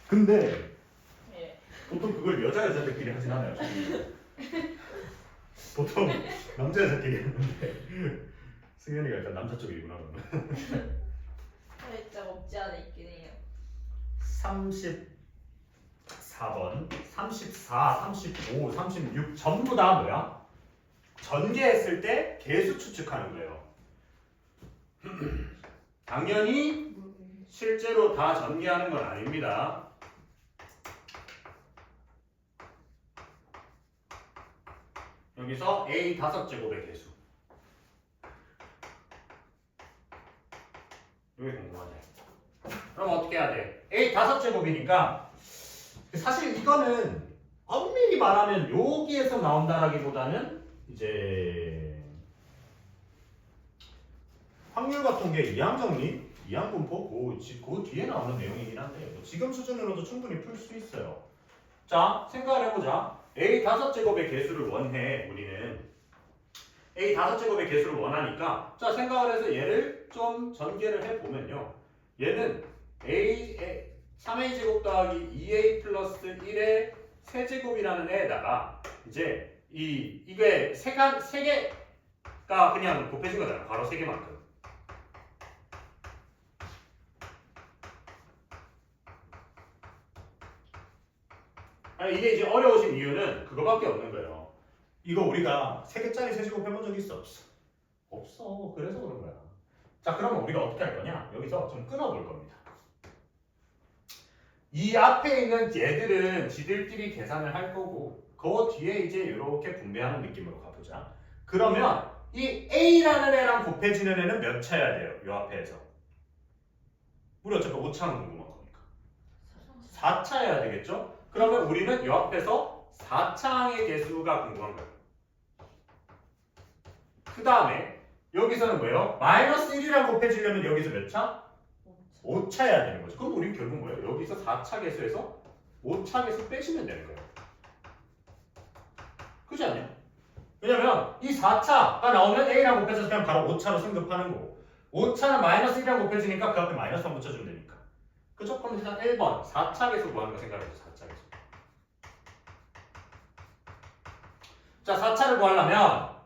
근데 예. 보통 그걸 여자들끼리 하진 않아요. 보통 남자 여자끼리 하는데 승현이가 일단 남자 쪽이구나. 살짝 없지 않아 있긴 해요. 34번, 34, 35, 36 전부 다 뭐야? 전개했을 때 개수 추측하는 거예요. 당연히 실제로 다 전개하는 건 아닙니다. 여기서 A 5제곱의 개수. 이게 궁금하네. 그럼 어떻게 해야 돼? A 5제곱이니까 사실 이거는 엄밀히 말하면 여기에서 나온다라기보다는 이제 확률과 통계 이항정리, 이항분포 그 뒤에 나오는 내용이긴 한데 뭐 지금 수준으로도 충분히 풀 수 있어요. 자, 생각을 해보자. A 5제곱의 개수를 원해. 우리는 A 5제곱의 개수를 원하니까 자, 생각을 해서 얘를 좀 전개를 해보면요. 얘는 A 3A 제곱 더하기 2A 플러스 1의 세제곱이라는 애에다가 이제 이게 세 개가 그냥 곱해진 거잖아. 바로 세 개만큼. 아니, 이게 이제 어려우신 이유는 그거밖에 없는 거예요. 이거 우리가 3개짜리 세제곱 해본 적 있어? 없어. 그래서 그런 거야. 자, 그러면 우리가 어떻게 할 거냐? 여기서 좀 끊어볼 겁니다. 이 앞에 있는 얘들은 지들끼리 계산을 할 거고 그 뒤에 이제 이렇게 분배하는 느낌으로 가보자. 그러면 이 A라는 애랑 곱해지는 애는 몇 차여야 돼요? 이 앞에서. 우리 어차피 5차는 궁금한 거니까. 4차여야 되겠죠? 그러면 우리는 이 앞에서 4차항의 개수가 궁금한 거예요. 그 다음에 여기서는 뭐예요? 마이너스 1이랑 곱해지려면 여기서 몇 차? 5차여야 되는 거죠. 그럼 우리는 결국 뭐예요? 여기서 4차 개수에서 5차 개수 빼시면 되는 거예요. 그렇지 않냐? 왜냐면 이 4차가 나오면 A랑 곱해져서 그냥 바로 5차로 승급하는 거고 5차는 마이너스 1이랑 곱해지니까 그 앞에 마이너스 1 붙여주면 되니까. 그죠? 그럼 일단 1번 4차 개수 구하는 거 생각해보세요. 4차 개수. 자, 4차를 구하려면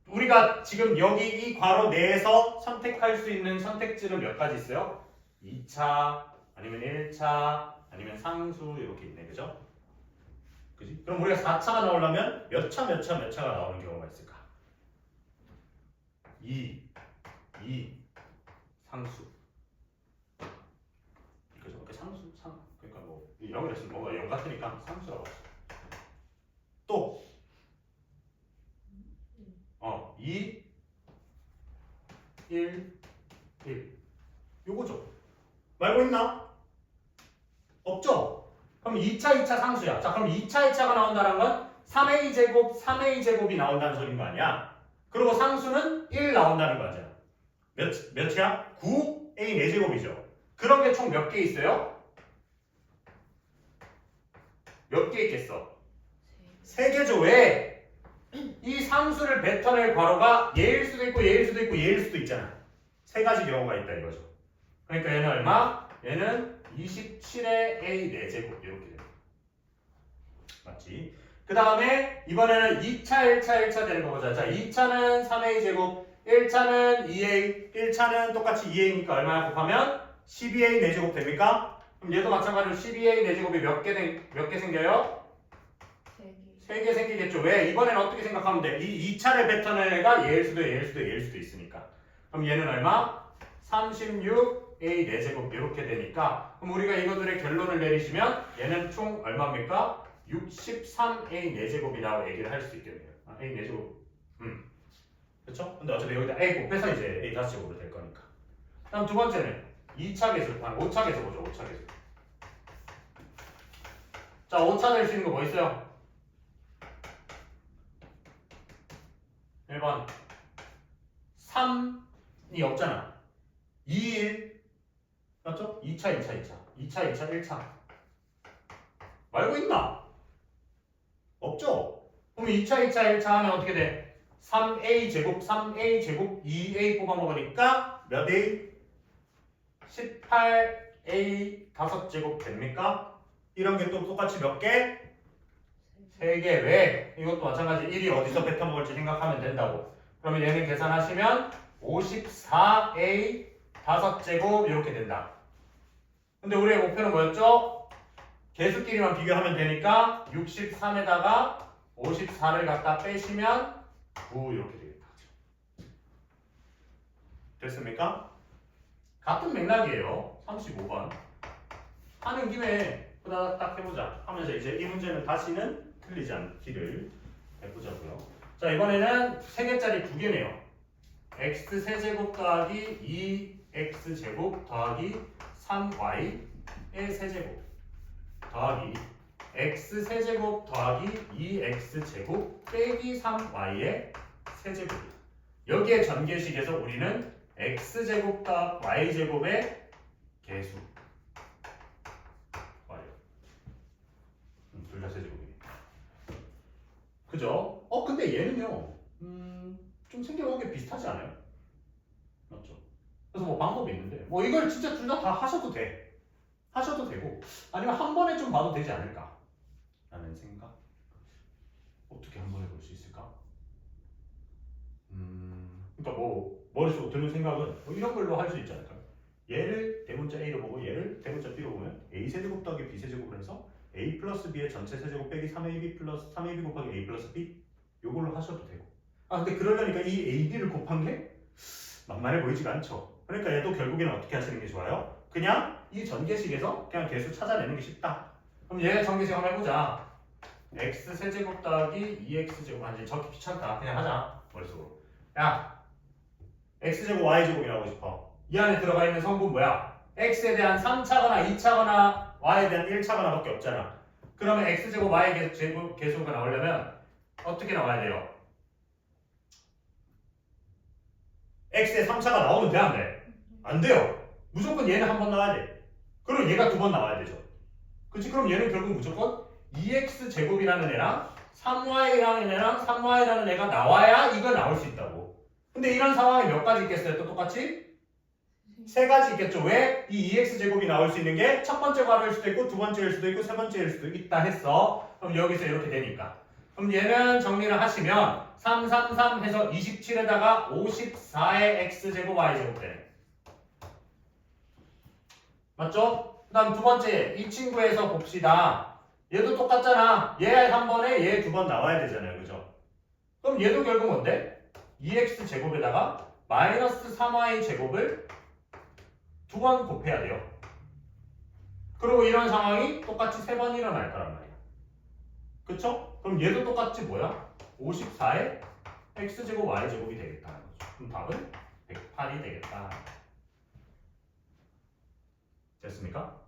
우리가 지금 여기 이 괄호 내에서 선택할 수 있는 선택지는 몇 가지 있어요? 2차, 아니면 1차, 아니면 상수 이렇게 있네. 그죠? 그지? 그럼 우리가 4차가 나오려면 몇 차가 나오는 경우가 있을까? 2, 상수. 그죠? 그러니까 상수, 그러니까 뭐 0이라 했으면 뭔가 0 같으니까 상수라고 했어. 또 2, 1, 1 요거죠. 말고 있나? 없죠? 그럼 2차 상수야. 자, 그럼 2차가 나온다는 건 3A 제곱이 나온다는 소린 거 아니야? 그리고 상수는 1 나온다는 거 아니야? 몇이야? 9A 4제곱이죠. 그런 게 총 몇 개 있어요? 몇 개 있겠어? 3개죠. 왜? 이 상수를 뱉어낼 괄호가 얘일 수도 있고 얘일 수도 있고 얘일 수도 있잖아. 3가지 경우가 있다 이거죠. 그러니까 얘는 얼마? 얘는 27의 A 4제곱 이렇게 돼요. 맞지? 그 다음에 이번에는 2차, 1차 되는 거 보자. 자, 2차는 3A 제곱, 1차는 2A, 1차는 똑같이 2A니까 얼마나 곱하면 12A 4제곱 됩니까? 그럼 얘도 마찬가지로 12A 4제곱이 몇 개 생겨요? 3개 생기겠죠. 왜? 이번엔 어떻게 생각하면 돼? 이 2차를 뱉어낼 애가 얘일 수도 있으니까. 그럼 얘는 얼마? 36A 4제곱 이렇게 되니까 그럼 우리가 이것들의 결론을 내리시면 얘는 총 얼마입니까? 63A 4제곱이라고 얘기를 할 수 있겠네요. A 4제곱. 그렇죠? 근데 어차피 여기다 A 곱해서 이제 A 5제곱으로 될 거니까. 다음 두 번째는 2차 개수, 5차 개수 보죠. 5차 개수. 자, 5차 낼 수 있는 거 뭐 있어요? 1번 3이 없잖아. 2, 1 맞죠? 2차, 1차 말고 있나? 없죠? 그럼 2차, 1차 하면 어떻게 돼? 3A 제곱, 2A 뽑아 먹으니까 몇 A? 18A 5제곱 됩니까? 이런 게 또 똑같이 몇 개? 3개. 왜? 이것도 마찬가지 1이 어디서 뱉어먹을지 생각하면 된다고. 그러면 얘는 계산하시면 54A 5제곱 이렇게 된다. 근데 우리의 목표는 뭐였죠? 개수끼리만 비교하면 되니까 63에다가 54를 갖다 빼시면 9 이렇게 되겠다. 됐습니까? 같은 맥락이에요. 35번. 하는 김에 딱 해보자. 하면서 이제 이 문제는 다시는 틀리지 않기를 해보자고요. 자, 이번에는 3개짜리 2개네요. x 세제곱 더하기 2x제곱 더하기 3y의 세제곱 더하기 x 세제곱 더하기 2x제곱 빼기 3y의 세제곱이다. 여기에 전개식에서 우리는 x제곱 더하기 y제곱의 개수 둘 다 세제곱이네. 그죠? 근데 얘는요 좀 생겨본 게 비슷하지 않아요? 맞죠? 그래서 뭐 방법이 있는데 뭐 이걸 진짜 둘 다 하셔도 돼. 하셔도 되고 아니면 한 번에 좀 봐도 되지 않을까 라는 생각. 어떻게 한 번에 볼 수 있을까? 그러니까 뭐 머릿속으로 드는 생각은 뭐 이런 걸로 할 수 있지 않을까요? 얘를 대문자 A로 보고 얘를 대문자 B로 보면 A 세제곱 더하기 B 세제곱을 해서 A 플러스 B의 전체 세제곱 빼기 3AB 플러스 3AB 곱하기 A 플러스 B 요걸로 하셔도 되고. 근데 그러려니까 이 AB를 곱한 게 만만해 보이지가 않죠. 그러니까 얘도 결국에는 어떻게 하시는 게 좋아요? 그냥 이 전개식에서 그냥 개수 찾아내는 게 쉽다. 그럼 얘 전개식 한번 해보자. x 세제곱 더하기 2x제곱. 이제 적기 귀찮다. 그냥 하자. 머릿속으로. 야, x제곱 y제곱이라고 싶어. 이 안에 들어가 있는 성분 뭐야? x에 대한 3차거나 2차거나 y에 대한 1차거나 밖에 없잖아. 그러면 x제곱 y 제곱 개수가 나오려면 어떻게 나와야 돼요? x에 3차가 나오면 돼, 안 돼? 안 돼요. 무조건 얘는 한 번 나와야 돼. 그리고 얘가 2번 나와야 되죠. 그치? 그럼 얘는 결국 무조건 2x제곱이라는 애랑 3y라는 애랑 3y라는 애가 나와야 이거 나올 수 있다고. 근데 이런 상황이 몇 가지 있겠어요? 또 똑같이? 3가지 있겠죠. 왜? 이 2x제곱이 나올 수 있는 게 첫 번째 괄호일 수도 있고 두 번째일 수도 있고 세 번째일 수도 있다 했어. 그럼 여기서 이렇게 되니까. 그럼 얘는 정리를 하시면 3, 3, 3 해서 27에다가 54의 x제곱 y제곱 되네. 맞죠? 그 다음 두 번째 이 친구에서 봅시다. 얘도 똑같잖아. 얘 한 번에 얘 2번 나와야 되잖아요. 그죠? 그럼 얘도 결국 뭔데? 2x제곱에다가 마이너스 3y 제곱을 2번 곱해야 돼요. 그리고 이런 상황이 똑같이 3번 일어날 거란 말이야. 그쵸? 그럼 얘도 똑같이 뭐야? 54의 x제곱 y제곱이 되겠다. 그럼 답은 108이 되겠다. 됐습니까?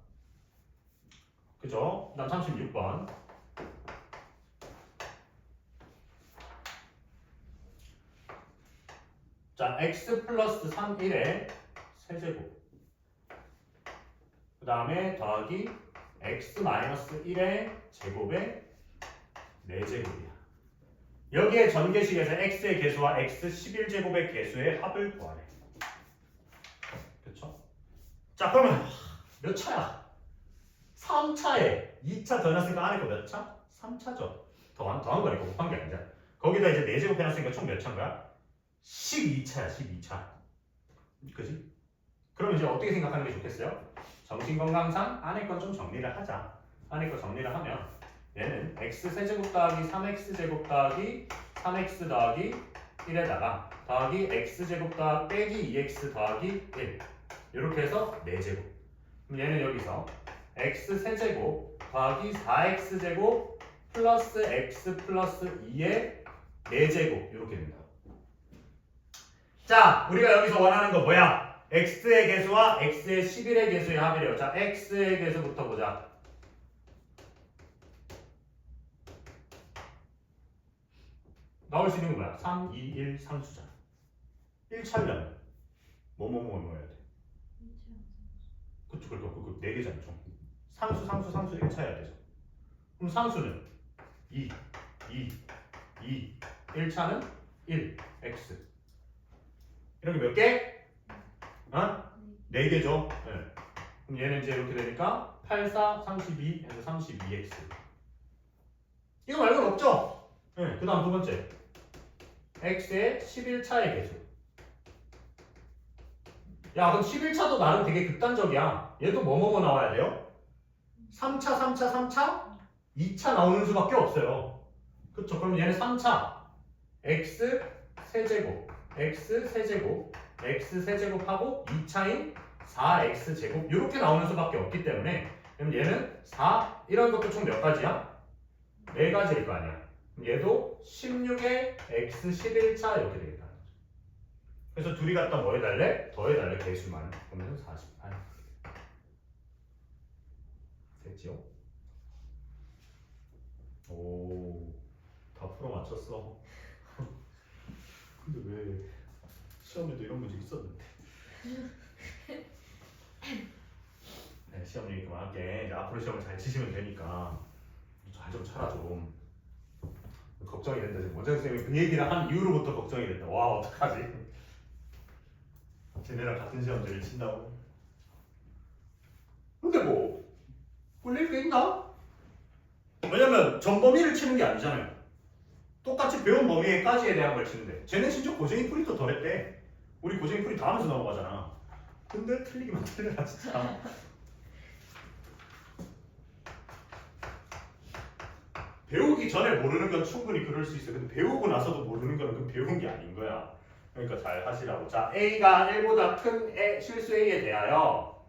그죠? 그 다음 36번. 자, x 플러스 3, 1의 세제곱. 그 다음에 더하기 x 마이너스 1의 제곱의 4제곱이야. 여기에 전개식에서 x의 개수와 x 11제곱의 개수의 합을 구하래. 그쵸? 자, 그러면 몇 차야? 3차에 2차 더 해놨으니까 안에 거 몇 차? 3차죠. 더한 거니까 곱한 게 아니잖아. 거기다 이제 4제곱 해놨으니까 총 몇 차인가? 12차야, 12차. 그지? 그럼 이제 어떻게 생각하는 게 좋겠어요? 정신건강상 안에 건 좀 정리를 하자. 안에 거 정리를 하면 얘는 x 세제곱 더하기 3x제곱 더하기 3x 더하기 1에다가 더하기 x제곱 더하기 빼기 2x 더하기 1 이렇게 해서 4제곱. 그럼 얘는 여기서 x 세제곱 더하기 4x제곱 플러스 x 플러스 2의 4제곱 이렇게 됩니다. 자, 우리가 여기서 원하는 거 뭐야? x의 개수와 x의 11의 개수의 합이래요. 자, x의 개수부터 보자. 나올 수 있는 거 뭐야? 3, 2, 1, 3수잖아. 1차려면 뭐 해야 돼? 그쵸, 그 4개잖아 총. 상수 1차여야 되죠. 그럼 상수는 2, 1차는 1, x. 이렇게 몇 개? 4개죠? 네. 그럼 얘는 이제 이렇게 되니까 8, 4, 32 해서 32x. 이거 말고는 없죠? 네, 그 다음 두 번째. x의 11차의 개수. 야, 그럼 11차도 나름 되게 극단적이야. 얘도 뭐뭐뭐 나와야 돼요? 3차, 3차, 3차? 2차 나오는 수밖에 없어요. 그쵸? 그럼 얘는 3차. x 세제곱, x 세제곱, x 세제곱하고 2차인 4x 제곱 이렇게 나오는 수밖에 없기 때문에 그럼 얘는 4 이런 것도 총 몇 가지야? 4가지일 거 아니야. 그럼 얘도 16에 x 11차 이렇게 되겠다. 그래서 둘이 갖다 뭐 해달래? 더해달래 개수만. 그러면 48 됐지요? 오, 다 풀어 맞췄어. 근데 왜 시험에도 이런 문제 있었는데? 네, 시험이 그만할게. 이제 앞으로 시험을 잘 치시면 되니까 잘 좀 쳐라 좀. 걱정이 된다 지금. 원장 선생님이 그 얘기를 한 이후로부터 걱정이 된다. 와 어떡하지? 쟤네랑 같은 시험지를 친다고? 근데 뭐 꿀릴 게 있나? 왜냐면 전 범위를 치는 게 아니잖아요. 똑같이 배운 범위에까지에 대한 걸 치는데 쟤는 진짜 고생이 풀이 더 덜했대. 우리 고생이 풀이 다 하면서 넘어가잖아. 근데 틀리기만 틀려라 진짜. 배우기 전에 모르는 건 충분히 그럴 수 있어. 근데 배우고 나서도 모르는 거는 그 배운 게 아닌 거야. 그러니까 잘 하시라고. 자, A가 1보다 큰 실수 A에 대하여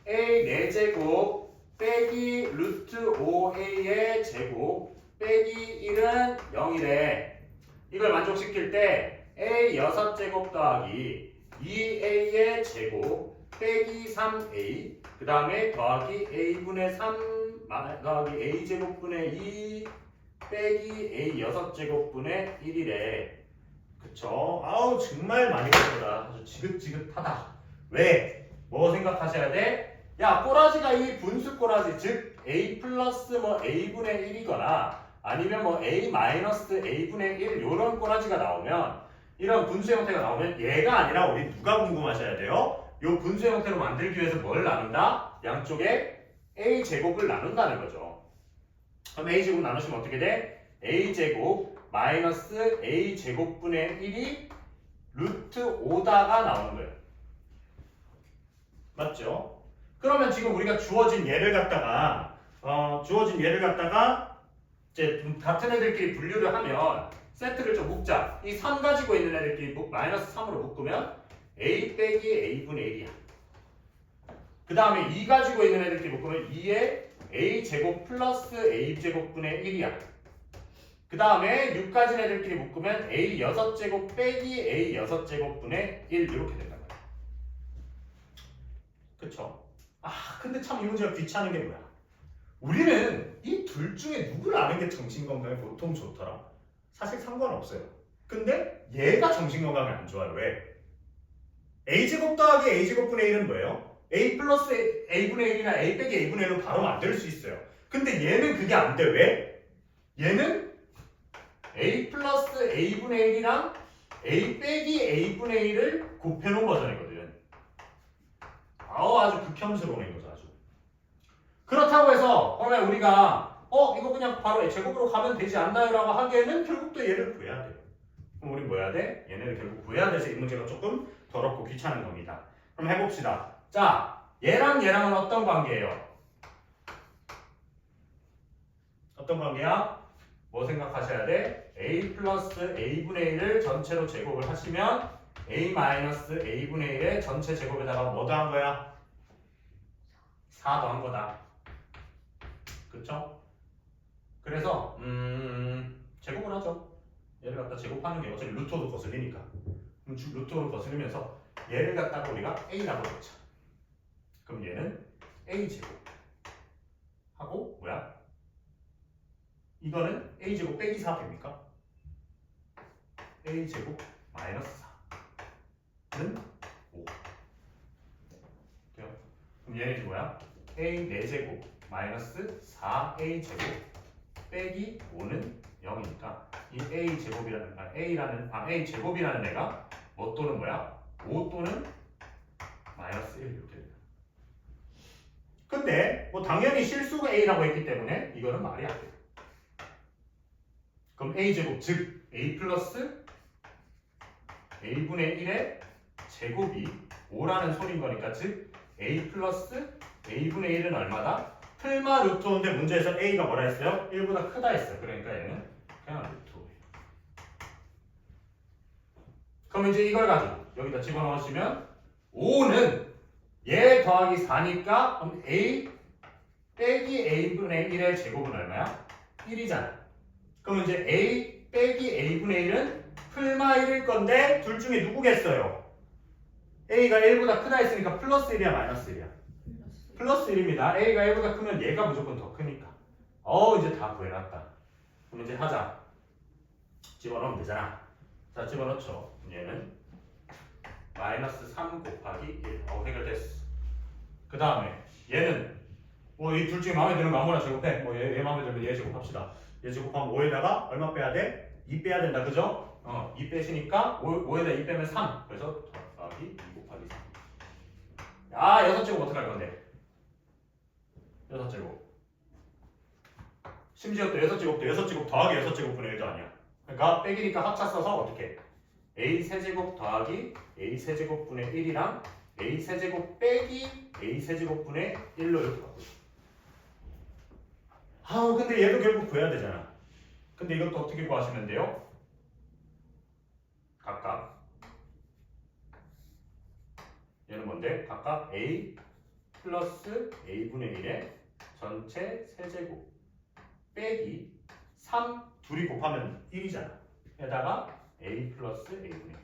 A 4제곱 빼기 루트 5A의 제곱 빼기 1은 0이래. 이걸 만족시킬 때 A 6제곱 더하기 2A의 제곱 빼기 3A 그 다음에 더하기 A분의 3 더하기 A제곱분의 2 빼기 A 6제곱분의 1이래. 그쵸? 아우 정말 많이 봤다. 아주 지긋지긋하다. 왜? 뭐 생각하셔야 돼? 야 꼬라지가 이 분수 꼬라지 즉 A 플러스 뭐 A분의 1이거나 아니면 뭐 A 마이너스 A분의 1 요런 꼬라지가 나오면 이런 분수의 형태가 나오면 얘가 아니라 우리 누가 궁금하셔야 돼요? 요 분수의 형태로 만들기 위해서 뭘 나눈다? 양쪽에 A제곱을 나눈다는 거죠. 그럼 A제곱 나누시면 어떻게 돼? A제곱 마이너스 A제곱분의 1이 루트 5다가 나오는 거예요. 맞죠? 그러면 지금 우리가 주어진 얘를 갖다가 이제 같은 애들끼리 분류를 하면 세트를 좀 묶자. 이 3 가지고 있는 애들끼리 마이너스 3으로 묶으면 A 빼기 A분의 1이야. 그 다음에 2 가지고 있는 애들끼리 묶으면 2에 A제곱 플러스 A제곱분의 1이야. 그 다음에 6 가진 애들끼리 묶으면 A 6제곱 빼기 A 6제곱분의 1 이렇게 된단 말이야. 그쵸? 아 근데 참 이 문제가 귀찮은 게 뭐야? 우리는 이 둘 중에 누굴 아는 게 정신건강에 보통 좋더라? 사실 상관없어요. 근데 얘가 정신건강에 안 좋아요. 왜? A제곱 더하기 A제곱분의 1은 뭐예요? A 플러스 A분의 1이나 A 빼기 A분의 1로 바로 만들 수 있어요. 근데 얘는 그게 안 돼. 왜? 얘는 A 플러스 A분의 1이랑 A 빼기 A분의 1을 곱해놓은 버전이거든. 아주 극혐스러운 거죠. 아주. 그렇다고 해서 그러면 우리가 이거 그냥 바로 제곱으로 가면 되지 않나요? 라고 하기에는 결국 또 얘를 구해야 돼요. 그럼 우리 뭐 해야 돼? 얘네를 결국 구해야 돼서 이 문제가 조금 더럽고 귀찮은 겁니다. 그럼 해봅시다. 자, 얘랑은 어떤 관계예요? 어떤 관계야? 뭐 생각하셔야 돼? A 플러스 A분의 1을 전체로 제곱을 하시면 A 마이너스 A분의 1의 전체 제곱에다가 뭐 더한 거야? 4 더한 거다. 그쵸? 그래서 제곱을 하죠. 얘를 갖다 제곱하는 게 어차피 루트도 거슬리니까. 그럼 루트로 거슬리면서 얘를 갖다가 우리가 A라고 했죠. 그럼 얘는 A제곱 하고 뭐야? 이거는 A제곱 빼기 4 됩니까? A제곱 마이너스 4는 5. 그럼 얘는 이제 뭐야? A 4제곱 마이너스 4A제곱 빼기 5는 0이니까 이 A제곱이라는 A제곱이라는 애가 뭐 또는 뭐야? 5 또는 마이너스 1 이렇게 됩니다. 근데 뭐 당연히 실수가 a라고 했기 때문에 이거는 말이 안 돼. 그럼 a제곱 즉 a 플러스 a분의 1의 제곱이 5라는 소리인 거니까 즉 a 플러스 a분의 1은 얼마다? 풀마 루트 5인데 문제에서 a가 뭐라 했어요? 1보다 크다 했어요. 그러니까 얘는 그냥 루트 5예요. 그럼 이제 이걸 가지고 여기다 집어넣으시면 5는 얘 더하기 4니까 그럼 a 빼기 a분의 1의 제곱은 얼마야? 1이잖아. 그럼 이제 a 빼기 a분의 1은 풀마 1일 건데 둘 중에 누구겠어요? a가 1보다 크다 했으니까 플러스 1이야 마이너스 1이야? 플러스 1입니다. a가 1보다 크면 얘가 무조건 더 크니까. 이제 다 구해놨다. 그럼 이제 하자. 집어넣으면 되잖아. 자 집어넣죠. 얘는 마이너스 3 곱하기 1. 해결됐어. 그 다음에 얘는 뭐 이 둘 중에 마음에 드는 거 아무나 제곱해. 뭐 얘 마음에 들면 얘 제곱합시다. 얘 제곱하면 5에다가 얼마 빼야 돼? 2 빼야 된다. 그죠? 2 빼시니까 5에다 2 빼면 3. 그래서 더하기 2 곱하기 3. 야 6제곱 어떡할 건데? 6제곱. 심지어 또 6제곱도 6제곱 더하기 6제곱분의 1도 아니야. 그러니까 빼기니까 합차 써서 어떻게? a 세제곱 더하기 a 세제곱분의 1이랑 a 세제곱 빼기 a 세제곱분의 1로 이렇게 바꾸죠. 근데 얘도 결국 구해야 되잖아. 근데 이것도 어떻게 구하시면 돼요? 각각 얘는 뭔데? 각각 a 플러스 a분의 1의 전체 세제곱 빼기 3 둘이 곱하면 1이잖아. 에다가 a 플러스 a분의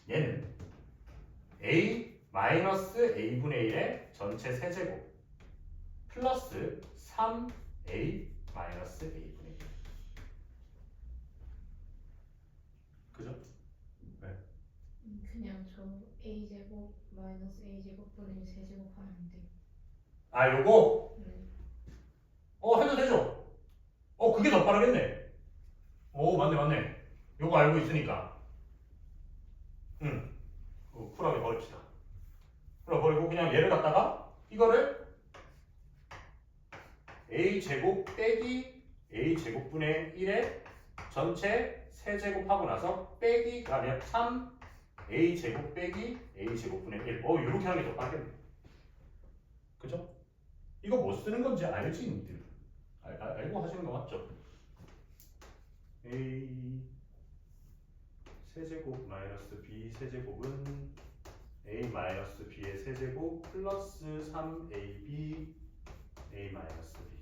1. 얘는 a 마이너스 a분의 1의 전체 세제곱 플러스 3a 마이너스 a분의 1. 그죠? 왜? 그냥 저 a제곱 마이너스 a제곱분의 1 세제곱하면 돼. 요거? 네. 해도 되죠? 그게 더 빠르겠네. 맞네. 요거 알고 있으니까. 쿨하게 버립시다. 버리고 그냥 얘를 갖다가 이거를 a제곱 빼기 a제곱분의 1의 전체 세제곱하고 나서 빼기가 아니라 3a제곱 빼기 a제곱분의 1. 이렇게 하는 게 더 빠르겠네. 그죠? 이거 뭐 쓰는 건지 알지, 니들? 알고 하시는 거 맞죠? a 세제곱 마이너스 b 세제곱은 a 마이너스 b의 세제곱 플러스 3ab a 마이너스 b.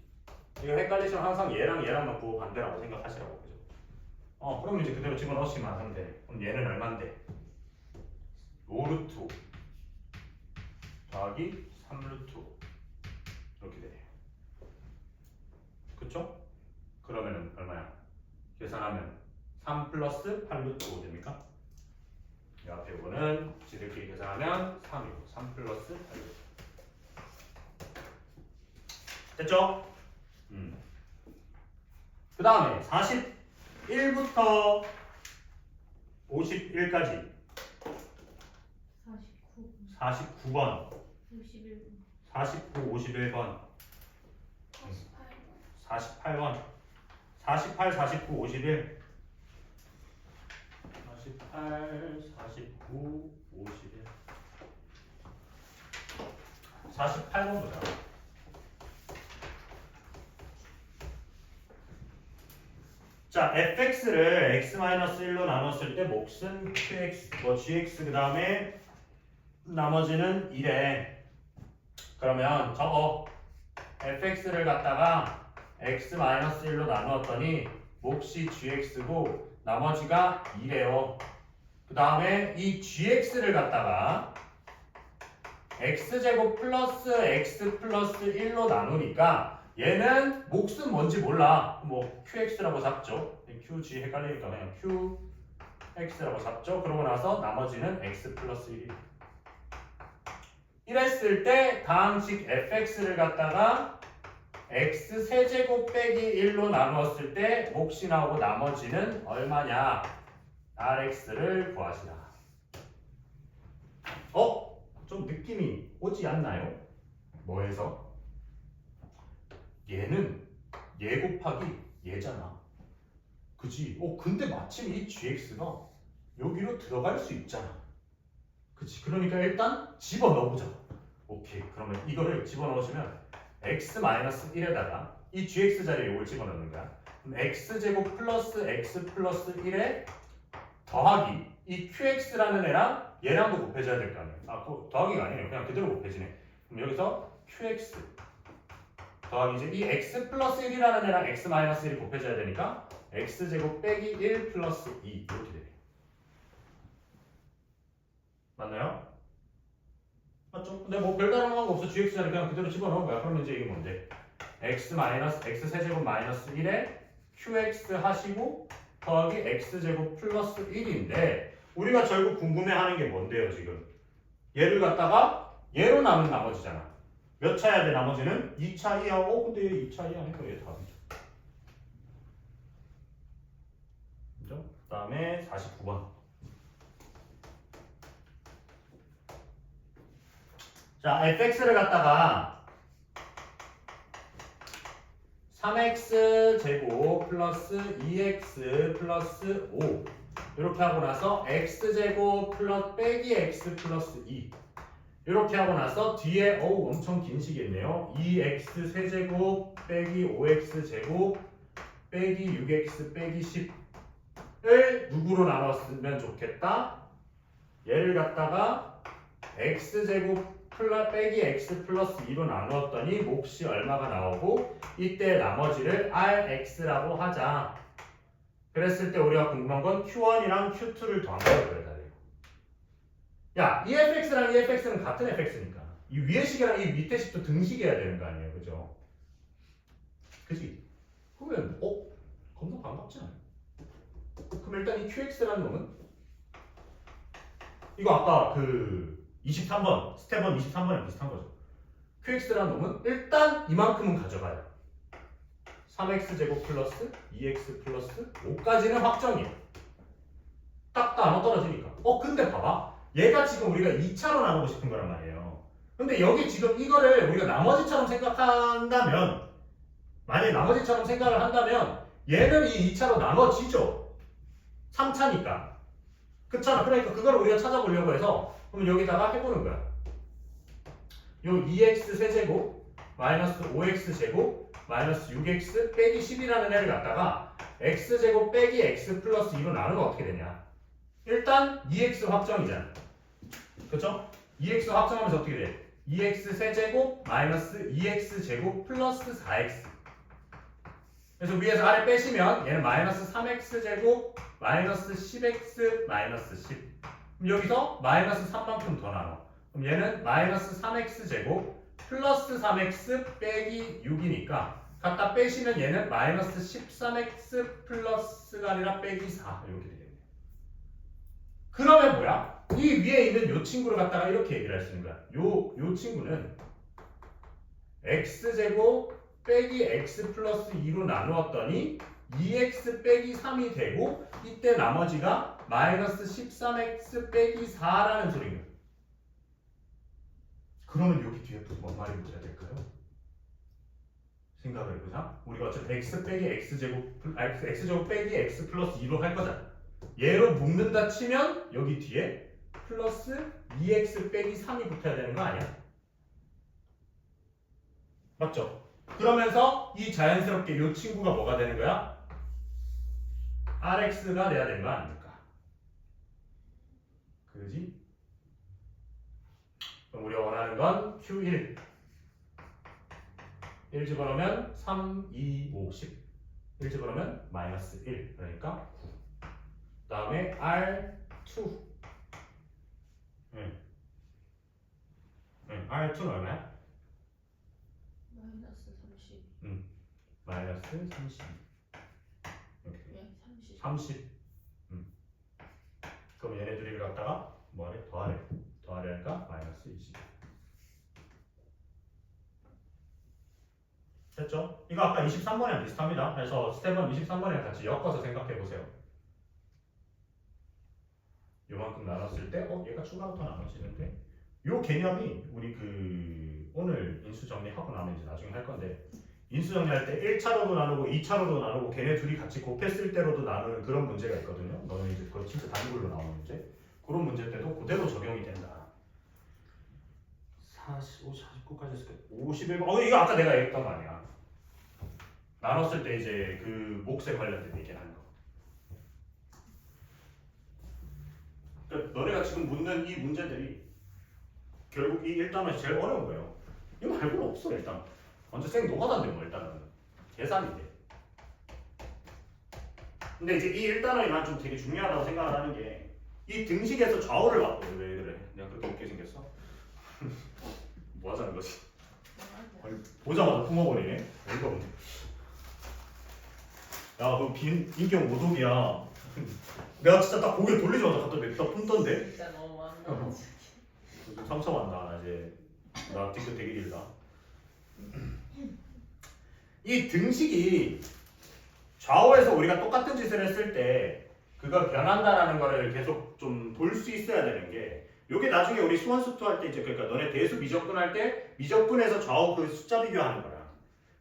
이거 헷갈리시면 항상 얘랑만 부호 반대라고 생각하시라고. 그죠? 그럼 이제 그대로 집어넣으시면 하는데 그럼 얘는 얼만데? 5루트 5 더하기 3루트 5 이렇게 되네요. 그쵸? 그러면은 얼마야? 계산하면 3 플러스 8루트 5 됩니까? 이 앞에 이거는 지들끼리 계산하면 3이고 3 플러스 8루트 5 됐죠? 그 다음에 41부터 51까지 49, 49번 51분, 49, 51번 48분, 48번 48, 49, 51 48, 49, 51 48번 보자. 자, fx를 x-1로 나눴을 때 몫은 qx, gx 그 다음에 나머지는 1에 그러면 저거 fx를 갖다가 x-1로 나누었더니 몫이 gx고 나머지가 2래요. 그 다음에 이 gx를 갖다가 x제곱 플러스 x 플러스 1로 나누니까 얘는 몫은 뭔지 몰라. 뭐 qx라고 잡죠. qg 헷갈리니까 그냥 qx라고 잡죠. 그러고 나서 나머지는 x 플러스 1이. 이랬을 때 다항식 fx를 갖다가 x 세제곱 빼기 1로 나누었을 때 몫이 나오고 나머지는 얼마냐? rx를 구하시라. 좀 느낌이 오지 않나요? 뭐에서? 얘는 얘 곱하기 얘잖아. 그치? 근데 마침 이 gx가 여기로 들어갈 수 있잖아. 그치? 그러니까 일단 집어넣어보자. 오케이. 그러면 이거를 집어넣으시면 x-1에다가 이 gx 자리에 이걸 집어넣는 거야. 그럼 x제곱 플러스 x 플러스 1에 더하기 이 qx라는 애랑 얘랑도 곱해줘야 될 거 아니야. 더하기가 아니에요. 그냥 그대로 곱해지네. 그럼 여기서 qx 더하기 이제 이 x 플러스 1이라는 애랑 x 마이너스 1이 곱해져야 되니까 x제곱 빼기 1 플러스 2 이렇게 되네. 맞나요? 맞죠? 근데 뭐 별다른 거 없어. gx 자리 그냥 그대로 집어넣은 거야. 그러면 이제 이게 뭔데? x 세제곱 마이너스 1에 qx 하시고 더하기 x제곱 플러스 1인데 우리가 결국 궁금해하는 게 뭔데요 지금? 얘를 갖다가 얘로 나눈 나머지잖아. 몇 차야 돼 나머지는? 2차 이하고 근데 얘 2차 이하니까 얘 답이죠. 그죠? 그 다음에 49번. 자, fx를 갖다가 3x 제곱 플러스 2x 플러스 5 이렇게 하고 나서 x 제곱 플러스 빼기 x 플러스 2 이렇게 하고 나서 뒤에 엄청 긴 식이겠네요. 2x 세제곱 빼기 5x 제곱 빼기 6x 빼기 10을 누구로 나눴으면 좋겠다? 얘를 갖다가 x 제곱 빼기 x 플러스 2로 나누었더니 몫이 얼마가 나오고 이때 나머지를 rx라고 하자. 그랬을 때 우리가 궁금한 건 q1이랑 q2를 더한 거야. 그래야 야, 이 fx랑 이 fx는 같은 fx니까 이 위의 식이랑 이 밑에 식도 등식해야 되는 거 아니에요, 그죠? 그지? 그러면 겁나 반갑지 않아요? 그럼 일단 이 qx라는 놈은 이거 아까 그 23번 스텝 1 23번이랑 비슷한 거죠. qx라는 놈은 일단 이만큼은 가져가요. 3x제곱 플러스 2x 플러스 5까지는 확정이에요. 딱 나눠 떨어지니까. 근데 봐봐. 얘가 지금 우리가 2차로 나누고 싶은 거란 말이에요. 근데 여기 지금 이거를 우리가 나머지처럼 생각한다면 만약에 나머지처럼 생각을 한다면 얘는 이 2차로 나눠지죠. 3차니까. 그렇잖아. 그러니까 그걸 우리가 찾아보려고 해서 그럼 여기다가 해보는 거야. 요 2x 세제곱 마이너스 5x 제곱 마이너스 6x 빼기 10이라는 애를 갖다가 x제곱 빼기 x 플러스 2로 나누면 어떻게 되냐. 일단 2x 확정이잖아. 그쵸? 2x 확정하면서 어떻게 돼? 2x 세제곱 마이너스 2x 제곱 플러스 4x. 그래서 위에서 아래 빼시면 얘는 마이너스 3x 제곱 마이너스 10x 마이너스 10. 그럼 여기서 마이너스 3만큼 더 나눠. 그럼 얘는 마이너스 3x 제곱 플러스 3x 빼기 6이니까 갖다 빼시면 얘는 마이너스 13x 플러스가 아니라 빼기 4 이렇게 되겠네요. 그러면 뭐야? 이 위에 있는 요 친구를 갖다가 이렇게 얘기를 할 수 있는 거야. 요 친구는 x제곱 빼기 x 플러스 2로 나누었더니 2x 빼기 3이 되고 이때 나머지가 마이너스 13x 빼기 4라는 소리인 거야. 그러면 여기 뒤에 뭔 말이 붙어야 될까요? 생각을 해보자. 우리가 어차피 x 빼기 x제곱 빼기 x 플러스 2로 할 거잖아. 얘로 묶는다 치면 여기 뒤에 플러스 2x 빼기 3이 붙어야 되는 거 아니야? 맞죠? 그러면서 이 자연스럽게 이 친구가 뭐가 되는 거야? rx가 돼야 되는 거 아닙니까? 그지? 그럼 우리가 원하는 건 q1 1 집어넣으면 3, 2, 5, 10 1 집어넣으면 마이너스 1 그러니까 9. 그 다음에 R2 R2는 얼마야? 마이너스 30. 마이너스 30 이렇게 네, 30. 30 그럼 얘네 둘이를 갖다가 뭐하래? 더하래 하니까 마이너스 20 됐죠? 이거 아까 23번이랑 비슷합니다. 그래서 스텝은 23번이랑 같이 엮어서 생각해 보세요. 요만큼 나눴을 때 얘가 추가로 더 나눠지는데 요 개념이 우리 오늘 인수 정리하고 나면 이제 나중에 할 건데 인수 정리할 때 1차로도 나누고 2차로도 나누고 걔네 둘이 같이 곱했을 때로도 나누는 그런 문제가 있거든요. 너는 이제 그거 진짜 단글로 나오는 문제. 그런 문제 때도 그대로 적용이 된다. 45, 49까지 했을 때 51번. 이거 아까 내가 얘기했던 거 아니야. 나눴을 때 이제 그 몫에 관련된 얘기하는 거. 그러니까 너네가 지금 묻는 이 문제들이 결국 이 1단원이 제일 어려운 거예요. 이거 말고는 없어 일단. 완전 생 노가다인데 뭐 일단은 계산인데. 근데 이제 이 1단원이 난 좀 되게 중요하다고 생각을 하는 게 이 등식에서 좌우를 바꿔요. 왜 그래? 내가 그렇게 웃게 생겼어? 뭐 하자는 거지? 아니, 보자마자 품어버리네. 어이가 없네. 야, 너 인격 모독이야. 내가 진짜 딱 고개 돌리자마자 갖다 냅다 품던데? 진짜 너무 안 어. 나와. 좀 상처받는다. 나 이제 나 뒤끝 되게 길다. 이 등식이 좌우에서 우리가 똑같은 짓을 했을 때 그가 변한다라는 거를 계속 좀 볼 수 있어야 되는 게 요게 나중에 우리 수원수투 할 때 이제 그러니까 너네 대수 미적분 할 때 미적분에서 좌우 그 숫자 비교하는 거야.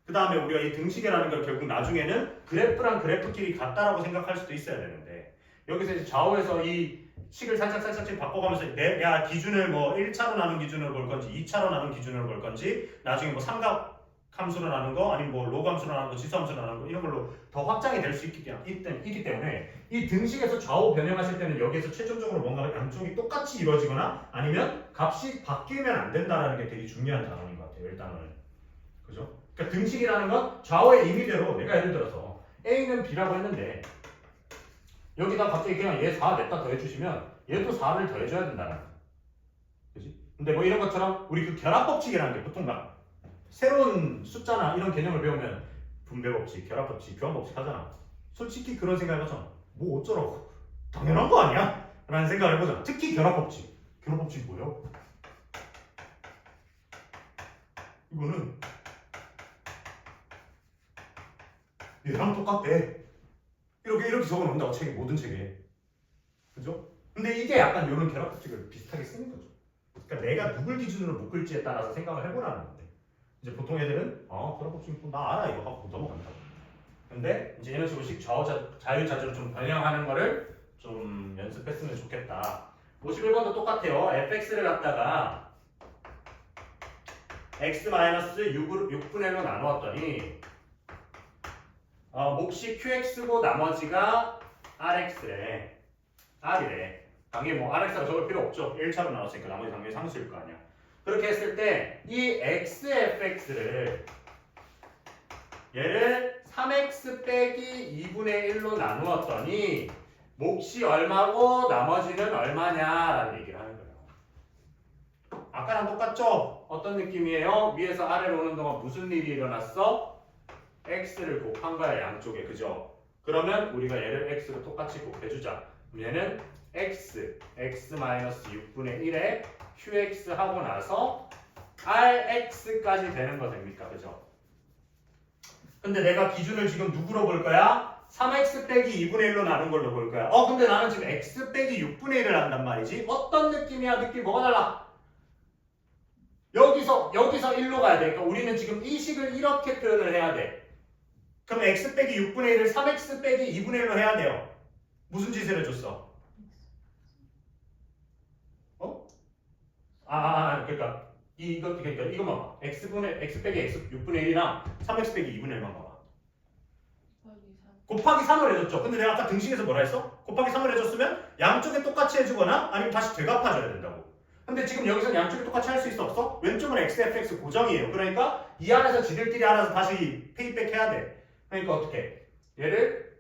그 다음에 우리가 이 등식이라는 걸 결국 나중에는 그래프랑 그래프끼리 같다라고 생각할 수도 있어야 되는데 여기서 이제 좌우에서 이 식을 살짝 바꿔가면서 내가 기준을 뭐 1차로 나눈 기준으로 볼 건지 2차로 나눈 기준으로 볼 건지 나중에 뭐 삼각 함수로 나눈 거 아니면 뭐 로그 함수로 나눈 거 지수 함수로 나눈 거 이런 걸로 더 확장이 될 수 있기 때문에 이 등식에서 좌우 변형하실 때는 여기에서 최종적으로 뭔가 양쪽이 똑같이 이루어지거나 아니면 값이 바뀌면 안 된다는 게 되게 중요한 단어인 것 같아요. 일단은 그죠? 그러니까 등식이라는 건 좌우의 임의대로 내가 예를 들어서 A는 B라고 했는데 여기다 갑자기 그냥 얘 4 냈다 더해주시면 얘도 4를 더해줘야 된다는 그지? 근데 뭐 이런 것처럼 우리 그 결합법칙이라는 게 보통 막 새로운 숫자나 이런 개념을 배우면 분배법칙, 결합법칙, 교환법칙 하잖아. 솔직히 그런 생각을 하잖아. 뭐 어쩌라고? 당연한 거 아니야? 라는 생각을 해보잖아. 특히 결합법칙. 결합법칙이 뭐예요? 이거는 얘랑 똑같대. 이렇게 적어 놓는다고 책에 모든 책에. 그죠? 근데 이게 약간 이런 결합법칙을 비슷하게 쓰는 거죠. 그러니까 내가 누굴 기준으로 묶을지에 따라서 생각을 해보라는 건데. 이제 보통 애들은 결합법칙 나 알아 이거 하고 넘어간다. 근데 이제 이런 식으로 자유자재로 좀 변형하는 거를 좀 연습했으면 좋겠다. 51번도 똑같아요. fx를 갖다가 x-6분의 1로 나누었더니 몫이 qx고 나머지가 rx래. r이래. 당연히 뭐 rx가 적을 필요 없죠. 1차로 나눴으니까 나머지 당연히 상수일 거 아니야. 그렇게 했을 때 이 xfx를 얘를 3x 빼기 2분의 1로 나누었더니 몫이 얼마고 나머지는 얼마냐라는 얘기를 하는 거예요. 아까랑 똑같죠? 어떤 느낌이에요? 위에서 아래로 오는 동안 무슨 일이 일어났어? x를 곱한 거야 양쪽에 그죠? 그러면 우리가 얘를 x로 똑같이 곱해주자. 얘는 x-6분의 1에 qx 하고 나서 rx까지 되는 거 됩니까? 그죠? 근데 내가 기준을 지금 누구로 볼 거야? 3x 빼기 2분의 1로 나눈 걸로 볼 거야. 근데 나는 지금 x 빼기 6분의 1을 한단 말이지. 어떤 느낌이야? 느낌 뭐가 달라? 여기서 1로 가야 돼. 그러니까 우리는 지금 이 식을 이렇게 표현을 해야 돼. 그럼 x 빼기 6분의 1을 3x 빼기 2분의 1로 해야 돼요. 무슨 짓을 해줬어? 그러니까 이것만 봐. x 빼기 x 6분의 1이랑 3x 빼기 2분의 1만 봐봐. 곱하기 3을 해줬죠. 근데 내가 아까 등식에서 뭐라 했어? 곱하기 3을 해줬으면 양쪽에 똑같이 해주거나 아니면 다시 되갚아줘야 된다고. 근데 지금 여기서는 양쪽에 똑같이 할 수 있어 없어? 왼쪽은 xfx 고정이에요. 그러니까 이 안에서 지들끼리 알아서 다시 페이백 해야 돼. 그러니까 어떻게? 얘를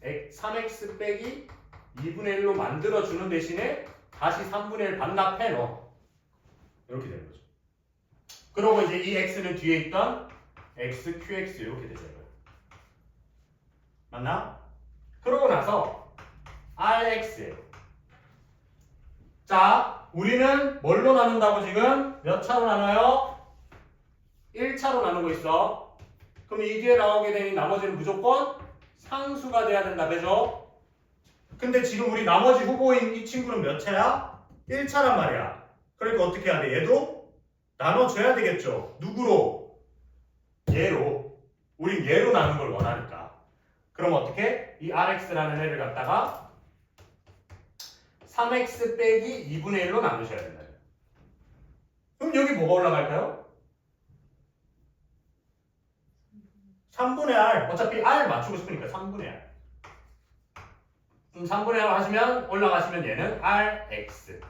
3x 빼기 2분의 1로 만들어주는 대신에 다시 3분의 1 반납해 넣어. 이렇게 되는 거죠. 그러고 이제 이 x는 뒤에 있던 x, qx 이렇게 되죠. 맞나? 그러고 나서 rx. 자, 우리는 뭘로 나눈다고 지금? 몇 차로 나눠요? 1차로 나누고 있어. 그럼 이 뒤에 나오게 되니 나머지는 무조건 상수가 돼야 된다. 그죠? 근데 지금 우리 나머지 후보인 이 친구는 몇 차야? 1차란 말이야. 그러니까 어떻게 해야 돼? 얘도 나눠줘야 되겠죠. 누구로? 얘로. 우린 얘로 나눈 걸 원하니까. 그럼 어떻게? 이 rx라는 애를 갖다가 3x 빼기 2분의 1로 나누셔야 된다. 그럼 여기 뭐가 올라갈까요? 3분의 r. 어차피 r 맞추고 싶으니까 3분의 r. 3분의 r 하시면 올라가시면 얘는 rx